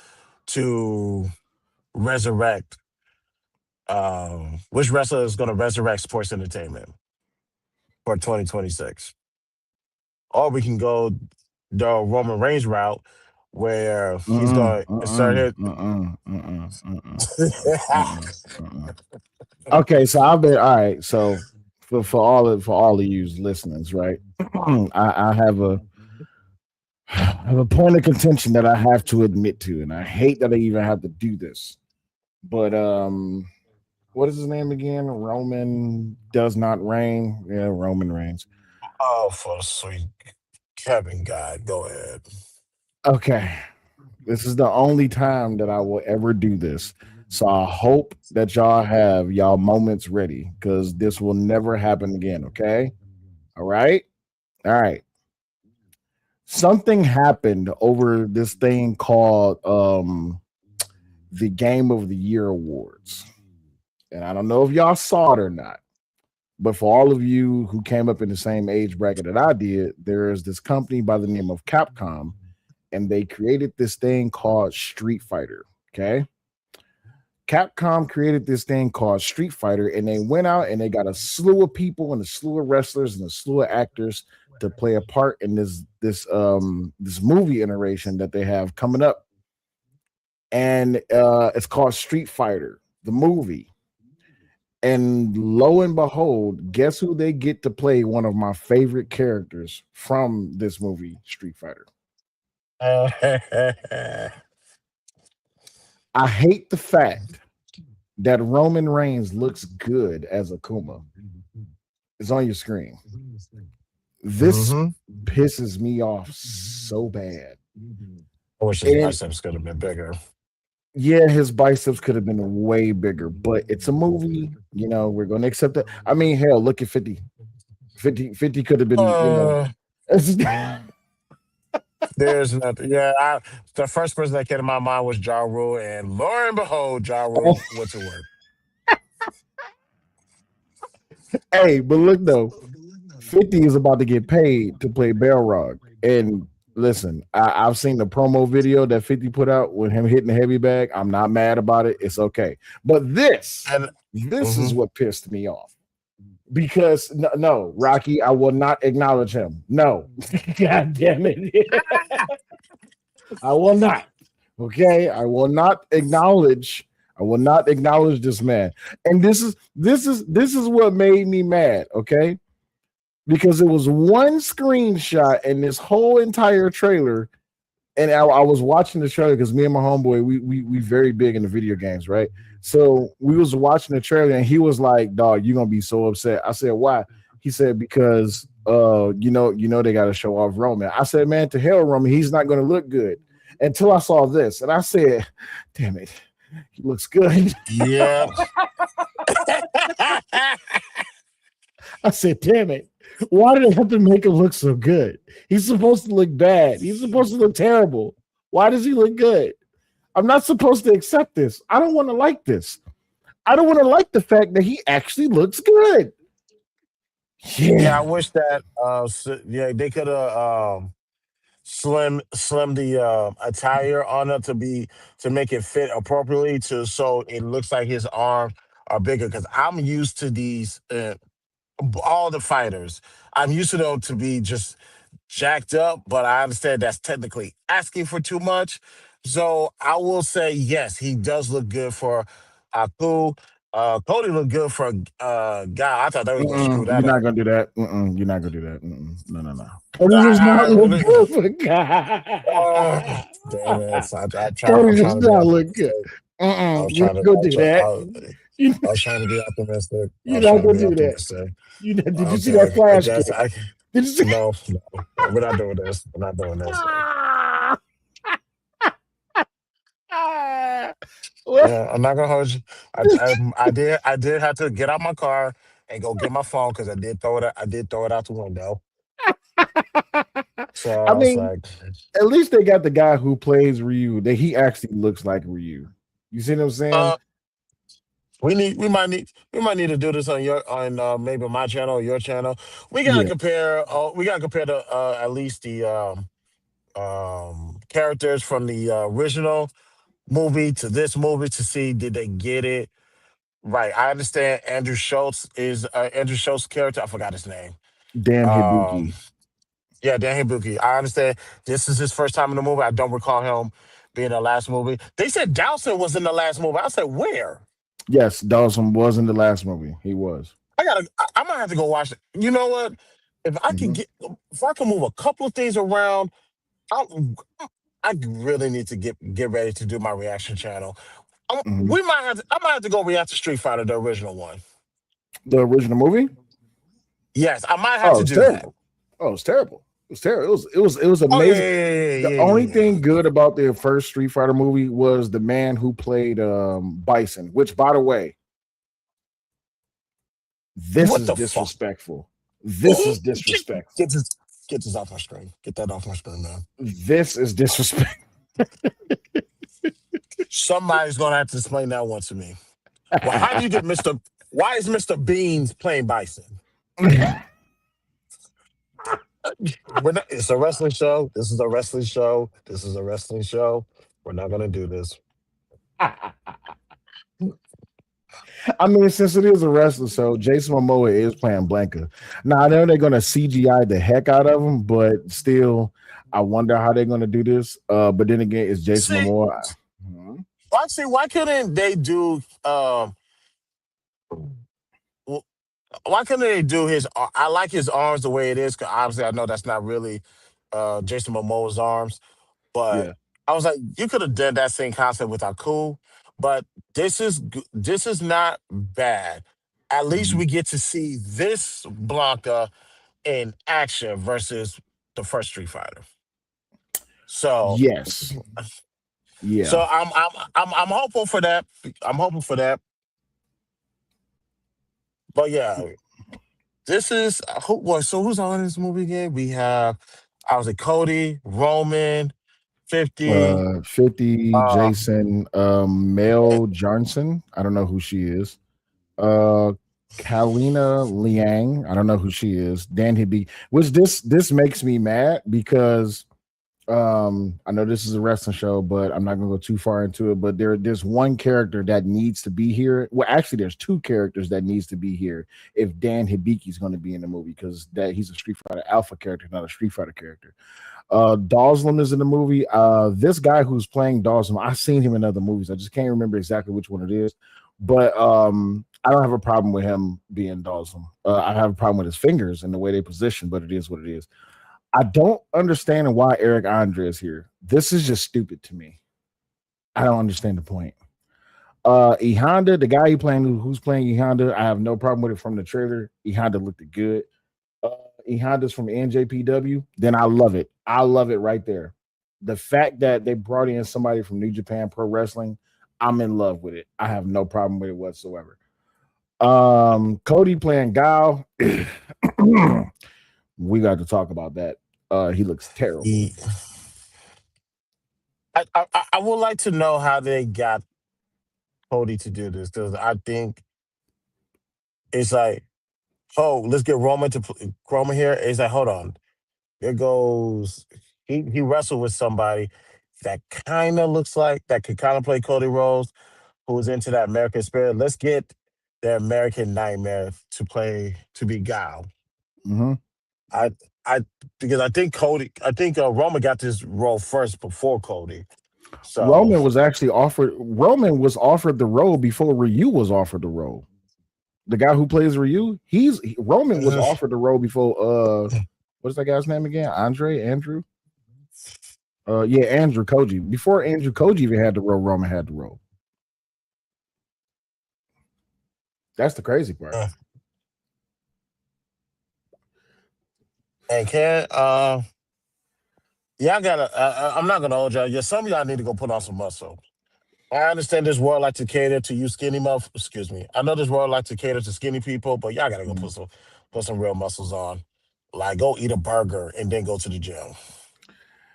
to resurrect? Which wrestler is going to resurrect sports entertainment for 2026? Or we can go the Roman Reigns route, where he's Mm-mm. going to insert Mm-mm. it. Mm-mm. Mm-mm. Mm-mm. Mm-mm. Mm-mm. Okay, so I've been all right. So for all of you listeners, right? I have a point of contention that I have to admit to, and I hate that I even have to do this. But what is his name again? Roman does not reign. Yeah, Roman reigns. Oh, for the sweet Kevin God, go ahead. Okay, this is the only time that I will ever do this. So I hope that y'all have y'all moments ready because this will never happen again. Okay. All right. All right. Something happened over this thing called the Game of the Year Awards. And I don't know if y'all saw it or not, but for all of you who came up in the same age bracket that I did, there is this company by the name of Capcom, and they created this thing called Street Fighter. Okay. Capcom created this thing called Street Fighter, and they went out and they got a slew of people and a slew of wrestlers and a slew of actors to play a part in this movie iteration that they have coming up, and it's called Street Fighter, the movie. And lo and behold, guess who they get to play one of my favorite characters from this movie, Street Fighter? I hate the fact that Roman Reigns looks good as Akuma. It's on your screen. This Hmm. pisses me off so bad. I wish his And biceps could have been bigger. yeah, his biceps could have been way bigger, but it's a movie. We're going to accept that. I mean, hell, look at 50. 50 could have been. Uh, there's nothing. Yeah, the first person that came to my mind was Ja Rule, and lo and behold, Ja Rule went to work. Hey, but look though, 50 is about to get paid to play Balrog. And listen, I've seen the promo video that 50 put out with him hitting the heavy bag. I'm not mad about it. It's okay. But And this is mhm. what pissed me off. Because no, Rocky, I will not acknowledge him. No, God damn it, I will not. Okay, I will not acknowledge. I will not acknowledge this man. And this is what made me mad. Okay, because it was one screenshot in this whole entire trailer, and I was watching the trailer because me and my homeboy we very big in the video games, right? So we was watching the trailer, and he was like, "Dog, you're gonna be so upset." I said, "Why?" He said, "Because you know they got to show off Roman." I said, "Man, to hell, Roman, he's not gonna look good." Until I saw this, and I said, "Damn it, he looks good." Yeah. I said, "Damn it, why did they have to make him look so good? He's supposed to look bad. He's supposed to look terrible. Why does he look good? I'm not supposed to accept this. I don't want to like this. I don't want to like the fact that he actually looks good." Yeah, I Yeah, wish that yeah, they could have slim the attire on it to make it fit appropriately to so it looks like his arms are bigger because I'm used to these all the fighters. I'm used to them to be just jacked up, but I understand that's technically asking for too much. So I will say yes, he does look good for Aku. Cody looked good for guy. I thought they was gonna screw you're that not up. gonna do that. You're not gonna do that. No, no, no. Cody does not look I, good for oh, God. damn it! I'm Cody trying does to be not look good. optimistic. I was You're trying not to. gonna do that. You, I was trying to be optimistic. I you're was not trying to gonna be do that. optimistic. Did you see that Okay, I flash guess kick? I. Did you see? No, no, we're not doing this. We're not doing this. What? Yeah, I'm not gonna hold you. I did have to get out my car and go get my phone because I did throw it out the window. So I I was mean, like, at least they got the guy who plays Ryu. That he actually looks like Ryu. You see what I'm saying? uh, we might need to do this on your on maybe my channel or your channel. Yeah, We gotta compare the at least the characters from the original movie to this movie to see did they get it right. I understand Andrew Schultz character. I forgot his name. damn Um, Hibuki. yeah, Dan Hibuki. I understand this is his first time in the movie. I don't recall him being in the last movie. They said Dowson was in the last movie. I said where? Yes, Dawson was in the last movie. He was. I might have to go watch it. You know what? Hmm. If I can move a couple of things around, I I really need to get ready to do my reaction channel. Hmm. I might have to go react to Street Fighter, the original one. The original movie. Yes, I might have Oh, to it's do that. terrible. Oh, it's terrible. It's terrible. It was Oh yeah, amazing. yeah, The yeah, yeah, only yeah, yeah. thing good about the first Street Fighter movie was the man who played Bison. Which, by the way, this What is the fuck? disrespectful. This is get, disrespectful. get this get this off my screen. Get that off my screen, man. This is disrespectful. Somebody's gonna have to explain that one to me. Well, how do you get Mr. Why is Mr. Beans playing Bison? It's a wrestling show. This is a wrestling show. This is a wrestling show. We're not gonna do this. I mean, since it is a wrestler, so Jason Momoa is playing Blanca. Now I know they're gonna CGI the heck out of him, but still, I wonder how they're gonna do this. But then again, it's Jason See, Momoa. Mhm. why couldn't they do w- why couldn't they do I like his arms the way it is, because obviously I know that's not really Jason Momoa's arms. But Yeah. I was like, you could have done that same concept with Aku, but this is not bad. At least Mhm. we get to see this Blanca in action versus the first Street Fighter. So, Yes. so Yeah. I'm hopeful for that. I'm hoping for that. But yeah, this is so who's on this movie again? We have I was like Cody, Roman, 50. 50 Um, Jason Mel Johnson. I don't know who she is. Uh Kalina Liang. I don't know who she is. Dan Hibby. Which this makes me mad because I know this is a wrestling show, but I'm not gonna go too far into it. But there's one character that needs to be here. Well, actually, there's two characters that needs to be here if Dan Hibiki is going to be in the movie because that he's a Street Fighter Alpha character, not a Street Fighter character. Dawslam is in the movie. This guy who's playing Dawslam, I've seen him in other movies. I just can't remember exactly which one it is, but I don't have a problem with him being Dawslam. I have a problem with his fingers and the way they position, but it is what it is. I don't understand why Eric Andre is here. This is just stupid to me. I don't understand the point. E Honda, the guy who's playing E Honda, I have no problem with it from the trailer. E Honda looked good. Uh, E Honda's from NJPW, then I love it. I love it right there. The fact that they brought in somebody from New Japan Pro Wrestling, I'm in love with it. I have no problem with it whatsoever. Cody playing Gal. We got to talk about that. He looks terrible. He, I would like to know how they got Cody to do this because I think it's like, oh, let's get Roman here. It's like, hold on, there goes he wrestled with somebody that kind of looks like that could kind of play Cody Rhodes, who's into that American spirit. Let's get the American Nightmare to be Guile. Mm-hmm. I I because I think Roman got this role first before Cody. So Roman was offered the role before Ryu was offered the role. The guy who plays Ryu, Roman was offered the role before what's that guy's name again? Andrew? Yeah, Andrew Koji. Before Andrew Koji even had the role, Roman had the role. That's the crazy part. and can yeah, I gotta. I'm not gonna hold y'all. Yeah, some of y'all need to go put on some muscle. I understand this world like to cater to you skinny muff. Excuse me. I know this world like to cater to skinny people, but y'all gotta go Mhm. put some real muscles on. Like go eat a burger and then go to the gym.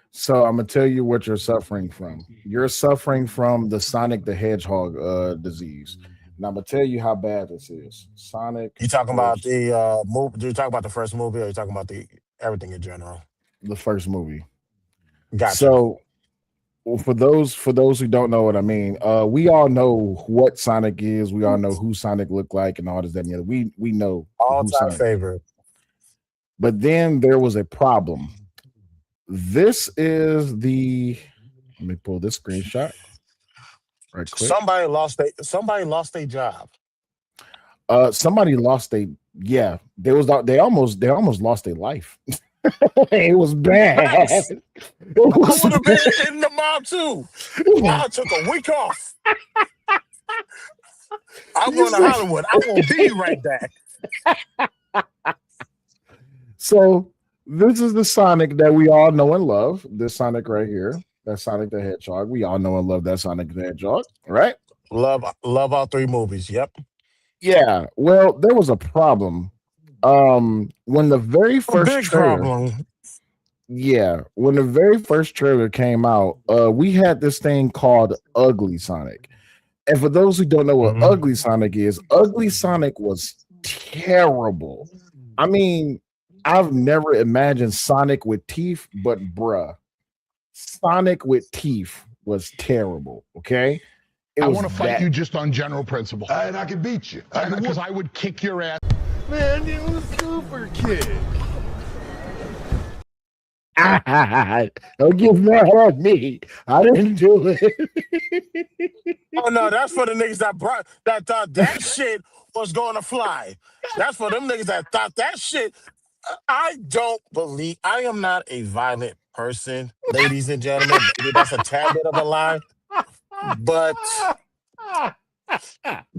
So I'm gonna tell you what you're suffering from. You're suffering from the Sonic the Hedgehog disease. And I'm gonna tell you how bad this is. Sonic You talking about first, the movie? Do you talk about the first movie, or you talking about the everything in general? the first movie. Gotcha. So well, for those who don't know what I mean, we all know what Sonic is. We all know who Sonic looked like and all this, that, and the other. We know All who time Sonic. favorite. But then there was a problem. This is the let me pull this screenshot right quick. Somebody lost their job. Somebody lost a yeah, they almost lost their life. It was bad. Facts. It I was would have bad. been in the mob too. I took a week off. I'm You going to see? Hollywood. I will be right back. So this is the Sonic that we all know and love. This Sonic right here. That's Sonic the Hedgehog. We all know and love that Sonic the Hedgehog, right? Love all three movies. Yep. Yeah. Well, there was a problem. When the very A first big trailer, problem. yeah, when the very first trailer came out, we had this thing called Ugly Sonic. And for those who don't know what Mhm. Ugly Sonic is, Ugly Sonic was terrible. I mean, I've never imagined Sonic with teeth, but bruh, Sonic with teeth was terrible. Okay, it I was want to fight that. you just on general principle. And I can beat you. Because I would kick your ass. Man, it was super kick. Don't get mad at me. I didn't do it. Oh no, that's for the niggas that thought that shit was going to fly. That's for them niggas that thought that shit. I don't believe I am not a violent person, ladies and gentlemen. Maybe that's a tad bit of a lie, but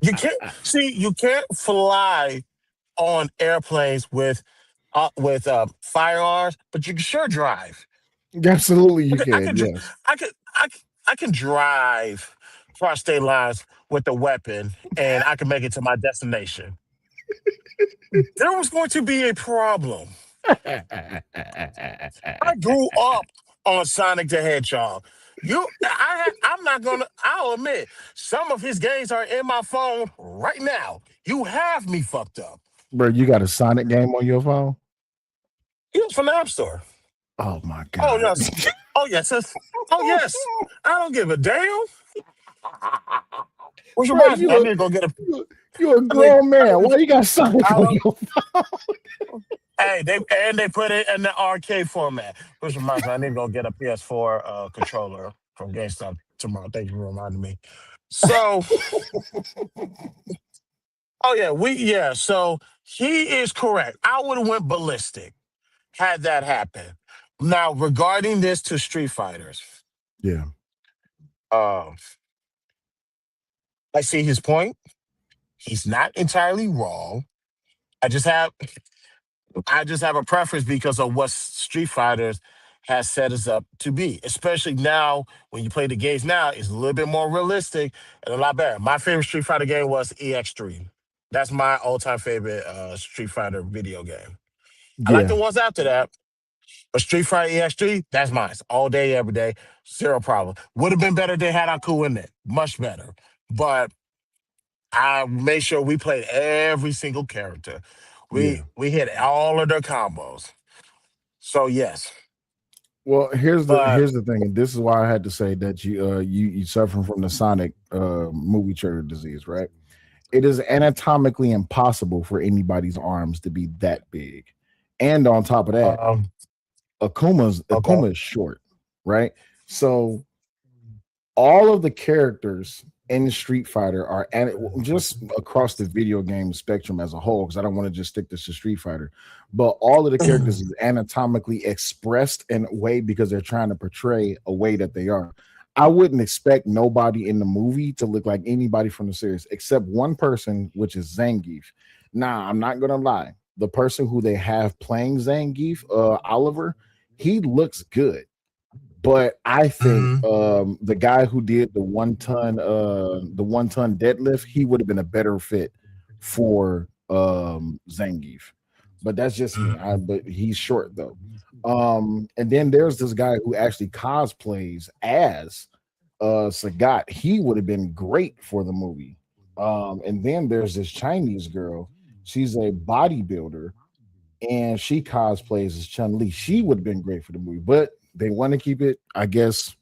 you can't fly on airplanes with firearms, but you can sure drive. Absolutely, I you could, I can. could, dri- Yes. I can drive cross state lines with a weapon, and I can make it to my destination. There was going to be a problem. I grew up on Sonic the Hedgehog. I'm not gonna. I'll admit some of his games are in my phone right now. You have me fucked up. Bro, you got a Sonic game on your phone? He was from the App Store. Oh my Oh god. yes. Oh yes. Oh yes. I don't give a damn. Which Bro, reminds me, I need to go get a. you a I need. grown I man. need. Why you got Sonic I on don't. your phone? Hey, they put it in the arcade format. Which reminds me, I need to go get a PS4 controller from GameStop tomorrow. Thank you for reminding me. So, oh yeah. So he is correct. I would have went ballistic had that happened. Now, regarding this to Street Fighters, Yeah. um, I see his point. He's not entirely wrong. I just have I just have a preference because of what Street Fighters has set us up to be. Especially now, when you play the games now, it's a little bit more realistic and a lot better. My favorite Street Fighter game was EX3. That's my all-time favorite Street Fighter video game. I like Yeah. the ones after that, but Street Fighter EX3, that's mine. All day, every day, zero problem. Would have been better if they had Aku in it. Much better. But I made sure we played every single character. We Yeah. we hit all of their combos. So yes, Well, but here's the thing, and this is why I had to say that you suffering from the Sonic movie trigger disease, right? It is anatomically impossible for anybody's arms to be that big. And on top of that, um, okay. Akuma is short, right? So all of the characters in Street Fighter are and just across the video game spectrum as a whole, because I don't want to just stick this to Street Fighter, but all of the characters is anatomically expressed in a way because they're trying to portray a way that they are. I wouldn't expect nobody in the movie to look like anybody from the series except one person, which is Zangief. Now, I'm not gonna lie, the person who they have playing Zangief, Oliver, he looks good. But I think Mhm. the guy who did the 1 ton deadlift, he would have been a better fit for Zangief. But that's just me. But he's short though. And then there's this guy who actually cosplays as Sagat. He would have been great for the movie. And then there's this Chinese girl. She's a bodybuilder and she cosplays as Chun Li. She would have been great for the movie, but they want to keep it, I guess,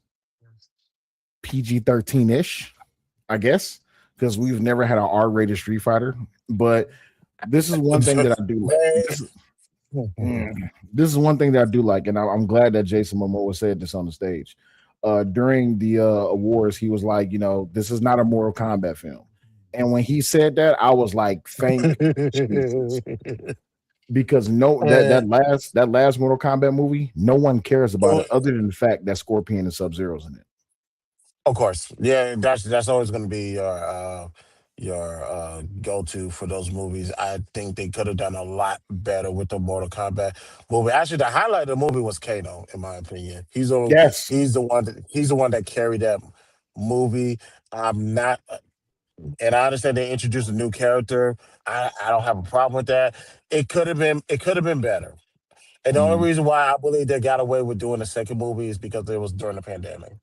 PG-13 ish. I guess because we've never had an R-rated Street Fighter. But this is one thing that I do like. They- This is one thing that I do like, and I'm glad that Jason Momoa said this on the stage. During the awards, he was like, this is not a Mortal Kombat film. And when he said that, I was like, thank Jesus. Because no Uh, that last Mortal Kombat movie, no one cares about it other than the fact that Scorpion and Sub-Zero's in it. of course, yeah, that's always going to be your go to for those movies. I think they could have done a lot better with the Mortal Kombat movie. Actually, the highlight of the movie was Kano, in my opinion. Yes. He's the one that carried that movie. I'm not, and I understand they introduced a new character. I don't have a problem with that. It could have been better. And the only Mhm. reason why I believe they got away with doing the second movie is because it was during the pandemic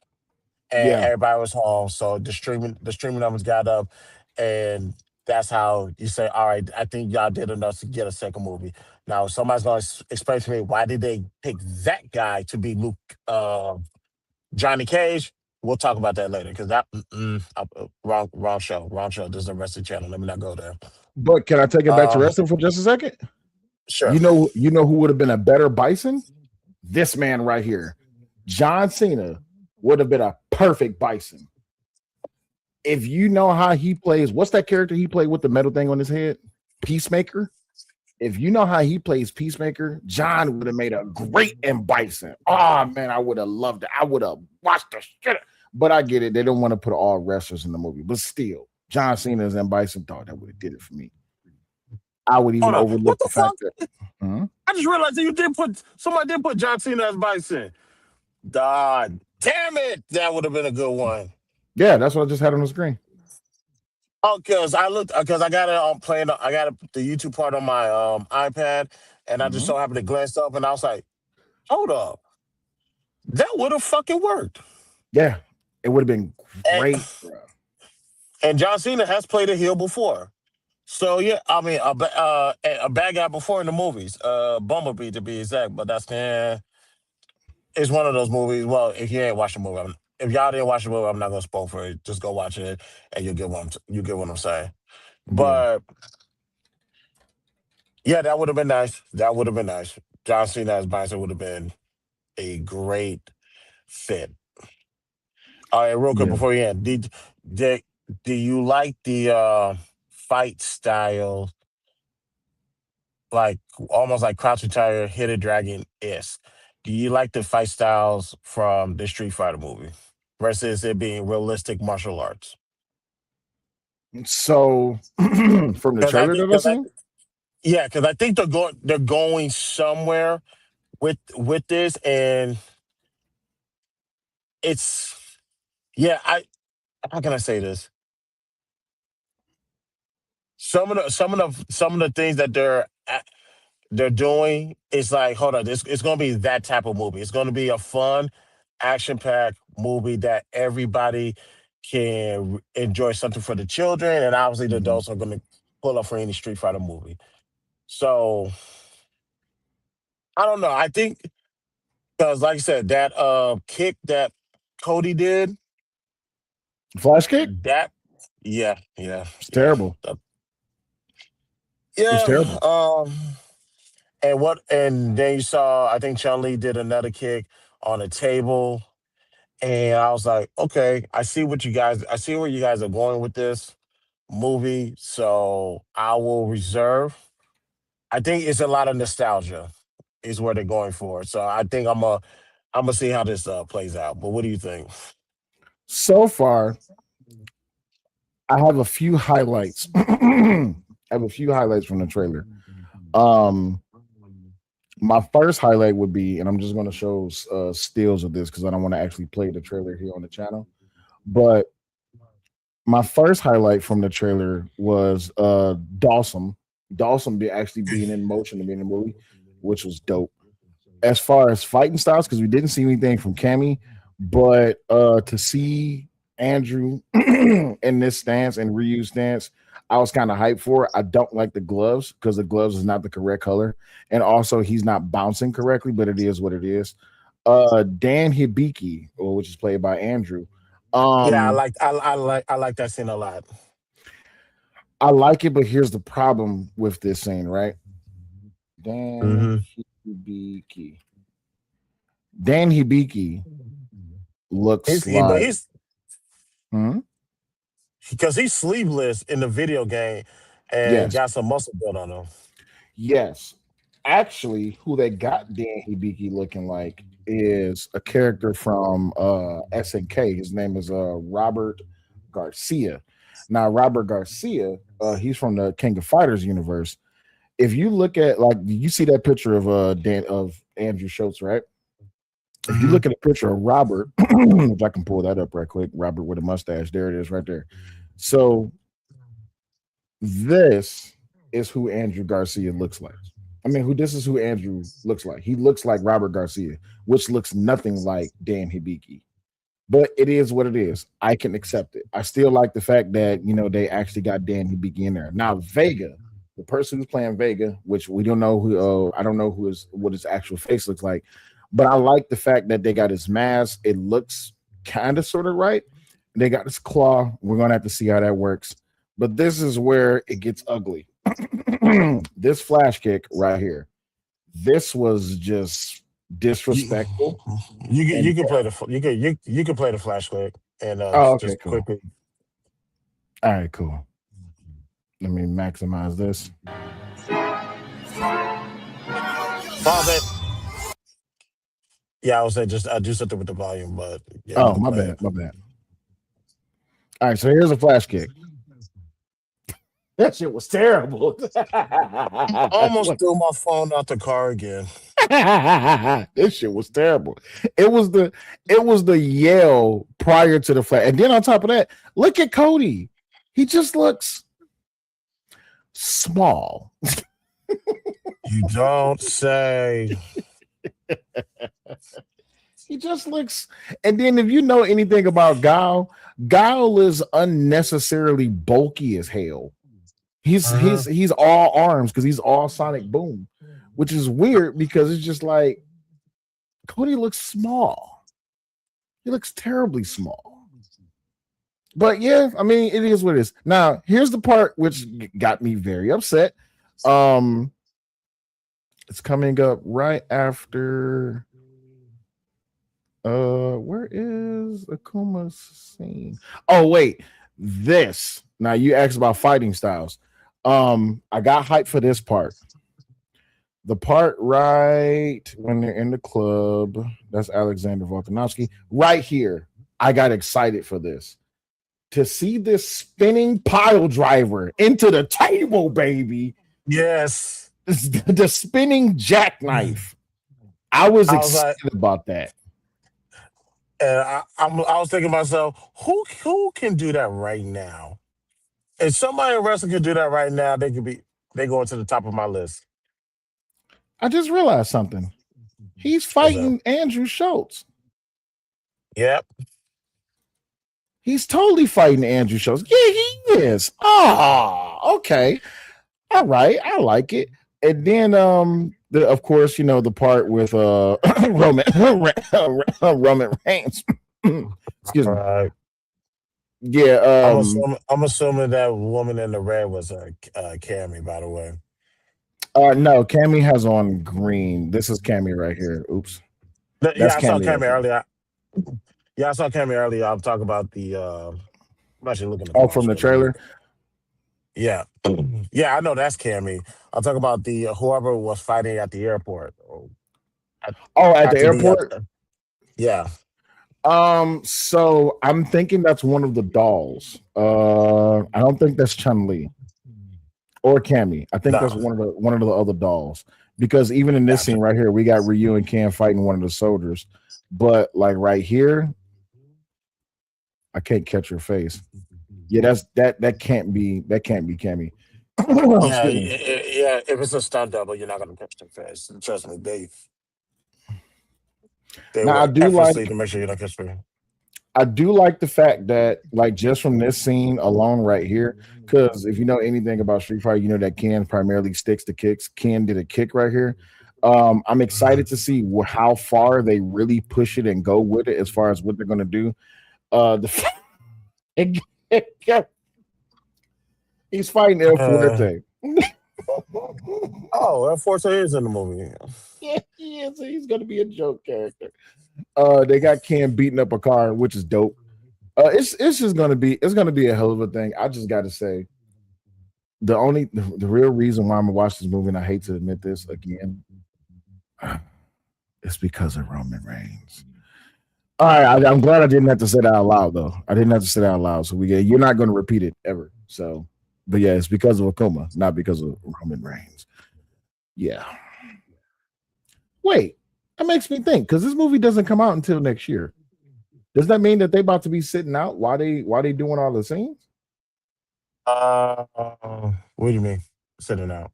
and Yeah. everybody was home. So the streaming numbers got up, and that's how you say, all right, I think y'all did enough to get a second movie. Now, if somebody's going to explain to me why did they pick that guy to be Luke, Johnny Cage? We'll talk about that later because wrong show. This is the Wrestling Channel. Let me not go there. But can I take it back to Um, wrestling for just a second? sure. You know who would have been a better Bison? This man right here. John Cena would have been a perfect Bison. If you know how he plays, what's that character he played with the metal thing on his head? Peacemaker. If you know how he plays Peacemaker, John would have made a great M Bison. Oh man, I would have loved it. I would have watched the shit. But I get it. They don't want to put all wrestlers in the movie. But still, John Cena's M Bison thought that would have did it for me. I would even Hold on. What overlook the the fact fuck? that huh? I just realized that somebody did put John Cena as Bison. God damn it. That would have been a good one. Yeah, that's what I just had on the screen. Oh, because I got it on playing. I got the YouTube part on my iPad, and I just Mhm. so happened to glance up, and I was like, "Hold up, that would have fucking worked." Yeah, it would have been And, great, bro. and John Cena has played a heel before. So yeah, I mean a bad guy before in the movies, Bumblebee to be exact. But it's one of those movies. Well, if you ain't watched the movie, if y'all didn't watch the movie, I'm not gonna spoil for it. Just go watch it, and you get what I'm saying. Yeah, But yeah, that would have been nice. That would have been nice. John Cena as Bison would have been a great fit. All right, real quick yeah. before you end, did do you like the fight style, like almost like Crouching Tiger, Hidden Dragon is? Do you like the fight styles from the Street Fighter movie versus it being realistic martial arts? So from the Because I trailer think, that I seen, yeah, because I think they're going somewhere with this, and it's yeah. How can I say this? Some of the things that they're doing is like, hold on, it's going to be that type of movie. It's going to be a fun, action packed movie that everybody can enjoy, something for the children, and obviously the mhm. adults are going to pull up for any Street Fighter movie. So I don't know. I think because, like I said, that kick that Cody did, Flash kick, that yeah, yeah, it's yeah, terrible. It was yeah. terrible. And then you saw, I think Chun Li did another kick on a table. And I was like, okay, I see where you guys are going with this movie. So I will reserve. I think it's a lot of nostalgia is where they're going for. So I think I'm gonna see how this plays out. But what do you think? So far, I have a few highlights. I have a few highlights from the trailer. Um, my first highlight would be, and I'm just going to show stills of this because I don't want to actually play the trailer here on the channel. But my first highlight from the trailer was Dawson. Dawson actually being in motion to be in the movie, which was dope. As far as fighting styles, because we didn't see anything from Cammy, but to see Andrew in this stance and Ryu's stance, I was kind of hyped for it. I don't like the gloves because the gloves is not the correct color, and also he's not bouncing correctly, but it is what it is. Dan Hibiki, which is played by Andrew. Yeah, Um, I like that scene a lot. I like it, but here's the problem with this scene, right? Dan Hmm. Hibiki. Dan Hibiki looks But like. he's Hmm? because he's sleeveless in the video game and Yes, got some muscle built on him. yes. Actually, who they got Dan Hibiki looking like is a character from SNK. His name is Robert Garcia. Now, Robert Garcia, he's from the King of Fighters universe. If you look at like you see that picture of Dan of Andrew Schultz, right? If you Hmm. look at a picture of Robert, which I can pull that up right quick, Robert with a mustache, there it is right there. So this is who Andrew Garcia looks like. I mean, who this is who Andrew looks like. He looks like Robert Garcia, which looks nothing like Dan Hibiki. But it is what it is. I can accept it. I still like the fact that they actually got Dan Hibiki in there. Now Vega, the person who's playing Vega, which we don't know who. I don't know what his actual face looks like, but I like the fact that they got his mask. It looks kind of sort of right. They got his claw. We're gonna have to see how that works. But this is where it gets ugly. This flash kick right here. This was just You, disrespectful. you And can play you can play the flash quick and oh, okay, just cool. quickly All right, cool. Let me maximize this. pause it. Yeah, I was saying just do something with the volume, but yeah, you Oh, can my play it. bad, my bad. All right, so here's a flash kick. That shit was terrible. Almost threw my phone out the car again. This shit was terrible. It was the yell prior to the flash, and then on top of that, look at Cody. He just looks small. You don't say. He just looks. And then, if you know anything about Guile is unnecessarily bulky as hell. He's Uh-huh. he's he's all arms because he's all Sonic Boom, which is weird because it's just like Cody looks small. He looks terribly small. But yeah, I mean, it is what it is. Now, here's the part which got me very upset. Um, it's coming up right after. Where is Akuma's scene? Oh, wait, this. Now you asked about fighting styles. I got hyped for this part. The part right when they're in the club, that's Alexander Volkanovski. Right here, I got excited for this. To see this spinning pile driver into the table, baby. Yes. The spinning jackknife. I was I was like, excited about that. and I was thinking to myself, who can do that right now? If somebody in wrestling could do that right now, they go to the top of my list. I just realized something. He's What's up? fighting Andrew Schultz. Yep. He's totally fighting Andrew Schultz. Yeah, he is. Oh, okay. All right. I like it. And then of course, the part with Roman Roman Reigns. Excuse All me. right. Yeah, I'm assuming that woman in the red was Cammy, by the way. no, Cammy has on green. This is Cammy right here. Oops. That's Yeah, I saw Cammy right Cammy there. earlier. Yeah, I saw Cammy earlier. I'm talking about the. I'm actually looking at the Oh, from match the real quick. trailer. Yeah, yeah, I know that's Cammy. I'm talking about the whoever was fighting at the airport. At, Oh, at the after the airport. yeah, So I'm thinking that's one of the dolls. I don't think that's Chun Li or Cammy. I think no, that's one of the other dolls. Because even in this scene gotcha. right here, we got Ryu and Cam fighting one of the soldiers. But like right here, I can't catch her face. Yeah, that can't be Cammy. Yeah, Excuse me. yeah. If it's a stunt double, you're not gonna catch the face. Trust me, they Now work effortlessly to make sure you don't catch the. I do like the fact that, like, just from this scene alone right here, because if you know anything about Street Fighter, you know that Ken primarily sticks to kicks. Ken did a kick right here. I'm excited to see how far they really push it and go with it as far as what they're going to do. The he's fighting El Uh, Fuerte. oh, F14 is in the movie. Yeah, he is. He's going to be a joke character. They got Ken beating up a car, which is dope. It's just gonna be a hell of a thing. I just got to say, the real reason why I'm gonna watch this movie, and I hate to admit this again, it's because of Roman Reigns. All right, I'm glad I didn't have to say that out loud, though. I didn't have to say that out loud, so you're not going to repeat it ever. So, but yeah, it's because of Akuma, not because of Roman Reigns. Yeah. Wait, that makes me think because this movie doesn't come out until next year. Does that mean that they about to be sitting out while they doing all the scenes? What do you mean sitting out?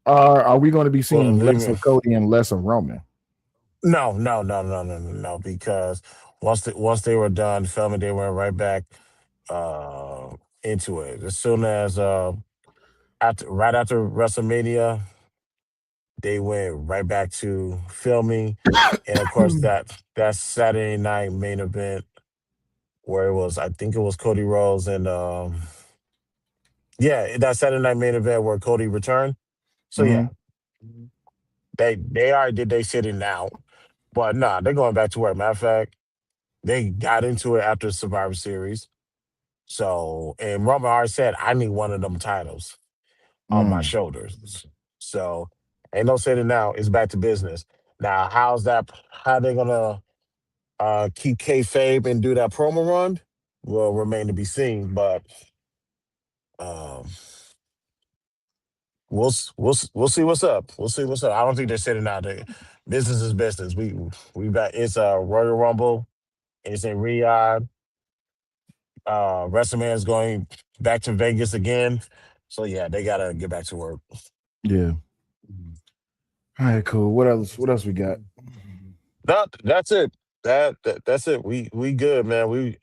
Are we going to be What seeing do you less mean? of Cody and less of Roman? No, no, no, no, no, no, no. Because once they were done filming, they went right back uh into it. As soon as right after WrestleMania, they went right back to filming, and of course that Saturday night main event where it was, I think it was Cody Rhodes and yeah, that Saturday night main event where Cody returned. So Hmm. yeah, they already did they sitting out, but nah, they're going back to work. Matter of fact, they got into it after Survivor Series. So, and Roman already said, I need one of them titles on my Mm. shoulders. So, ain't no sitting now. It's back to business. Now, how they gonna keep kayfabe and do that promo run will remain to be seen. But um, we'll see what's up. We'll see what's up. I don't think they're sitting out there. Business is business. We got it's a Royal Rumble. It's in Riyadh. WrestleMania is going back to Vegas again. So yeah, they gotta get back to work. Yeah. All right, cool. What else? What else we got? No, that's it. That's it. We good, man. We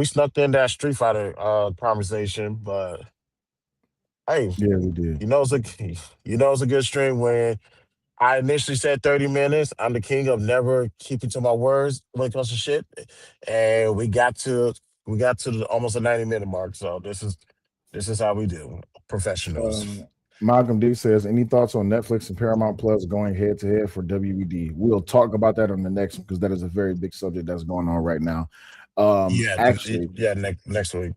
snuck in that Street Fighter conversation, but hey, Yeah, we did. you know it's a it's a good stream when I initially said 30 minutes. I'm the king of never keeping to my words when it comes to shit. And we got to almost a 90-minute mark. So this is how we do. Professionals. Malcolm D says, any thoughts on Netflix and Paramount Plus going head to head for WED? We'll talk about that on the next one because that is a very big subject that's going on right now. Yeah, Actually, yeah, next week.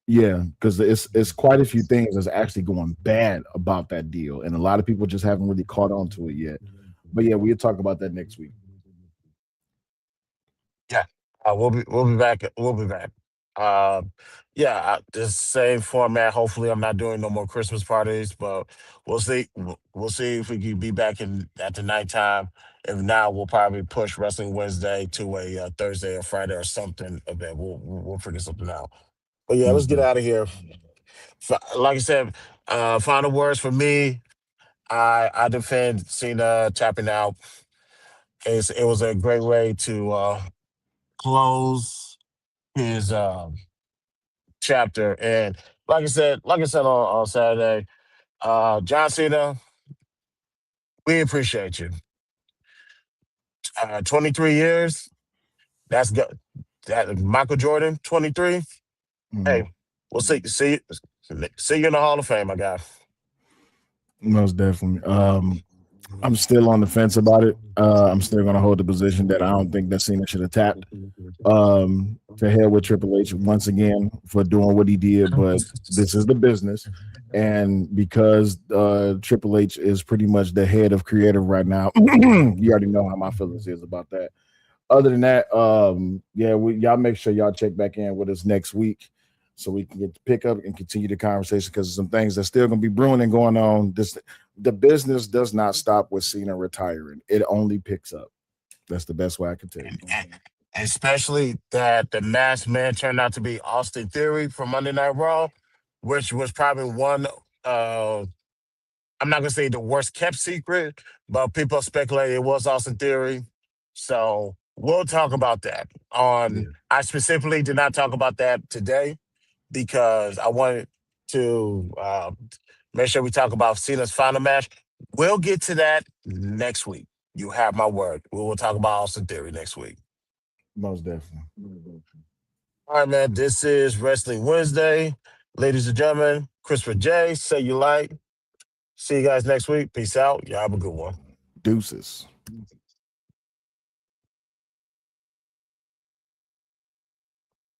yeah, because it's quite a few things that's actually going bad about that deal, and a lot of people just haven't really caught on to it yet. But yeah, we'll talk about that next week. Yeah, we'll be back. We'll be back. Um, yeah, the same format. Hopefully, I'm not doing no more Christmas parties, but we'll see. We'll see if we can be back in at the nighttime. If not, we'll probably push Wrestling Wednesday to a Thursday or Friday or something event. We'll figure something out. But yeah, let's Most get definitely. out of here. Like I said, final words for me. I defend Cena tapping out. It was a great way to close his chapter. And like I said on Saturday, John Cena, we appreciate you. 23 years. That's good. That Michael Jordan, 23. Mhm. Hey, we'll see you in the Hall of Fame, my guy. Most definitely. I'm still on the fence about it. I'm still going to hold the position that I don't think that Cena should have tapped. To hell with Triple H once again for doing what he did, but this is the business. And because Triple H is pretty much the head of creative right now, you already know how my feelings is about that. Other than that, yeah, y'all make sure y'all check back in with us next week so we can get to pick up and continue the conversation because some things that's still gonna be brewing and going on. The business does not stop with Cena retiring; it only picks up. That's the best way I can tell you. And especially that the masked man turned out to be Austin Theory from Monday Night Raw, which was probably one. Uh, I'm not gonna say the worst kept secret, but people speculate it was Austin Theory. So we'll talk about that. Yeah, I specifically did not talk about that today because I wanted to make sure we talk about Cena's final match. We'll get to that next week. You have my word. We will talk about Austin Theory next week. most definitely. All right, man. This is Wrestling Wednesday. Ladies and gentlemen, Christopher J, say you like. See you guys next week. Peace out. Y'all have a good one. Deuces.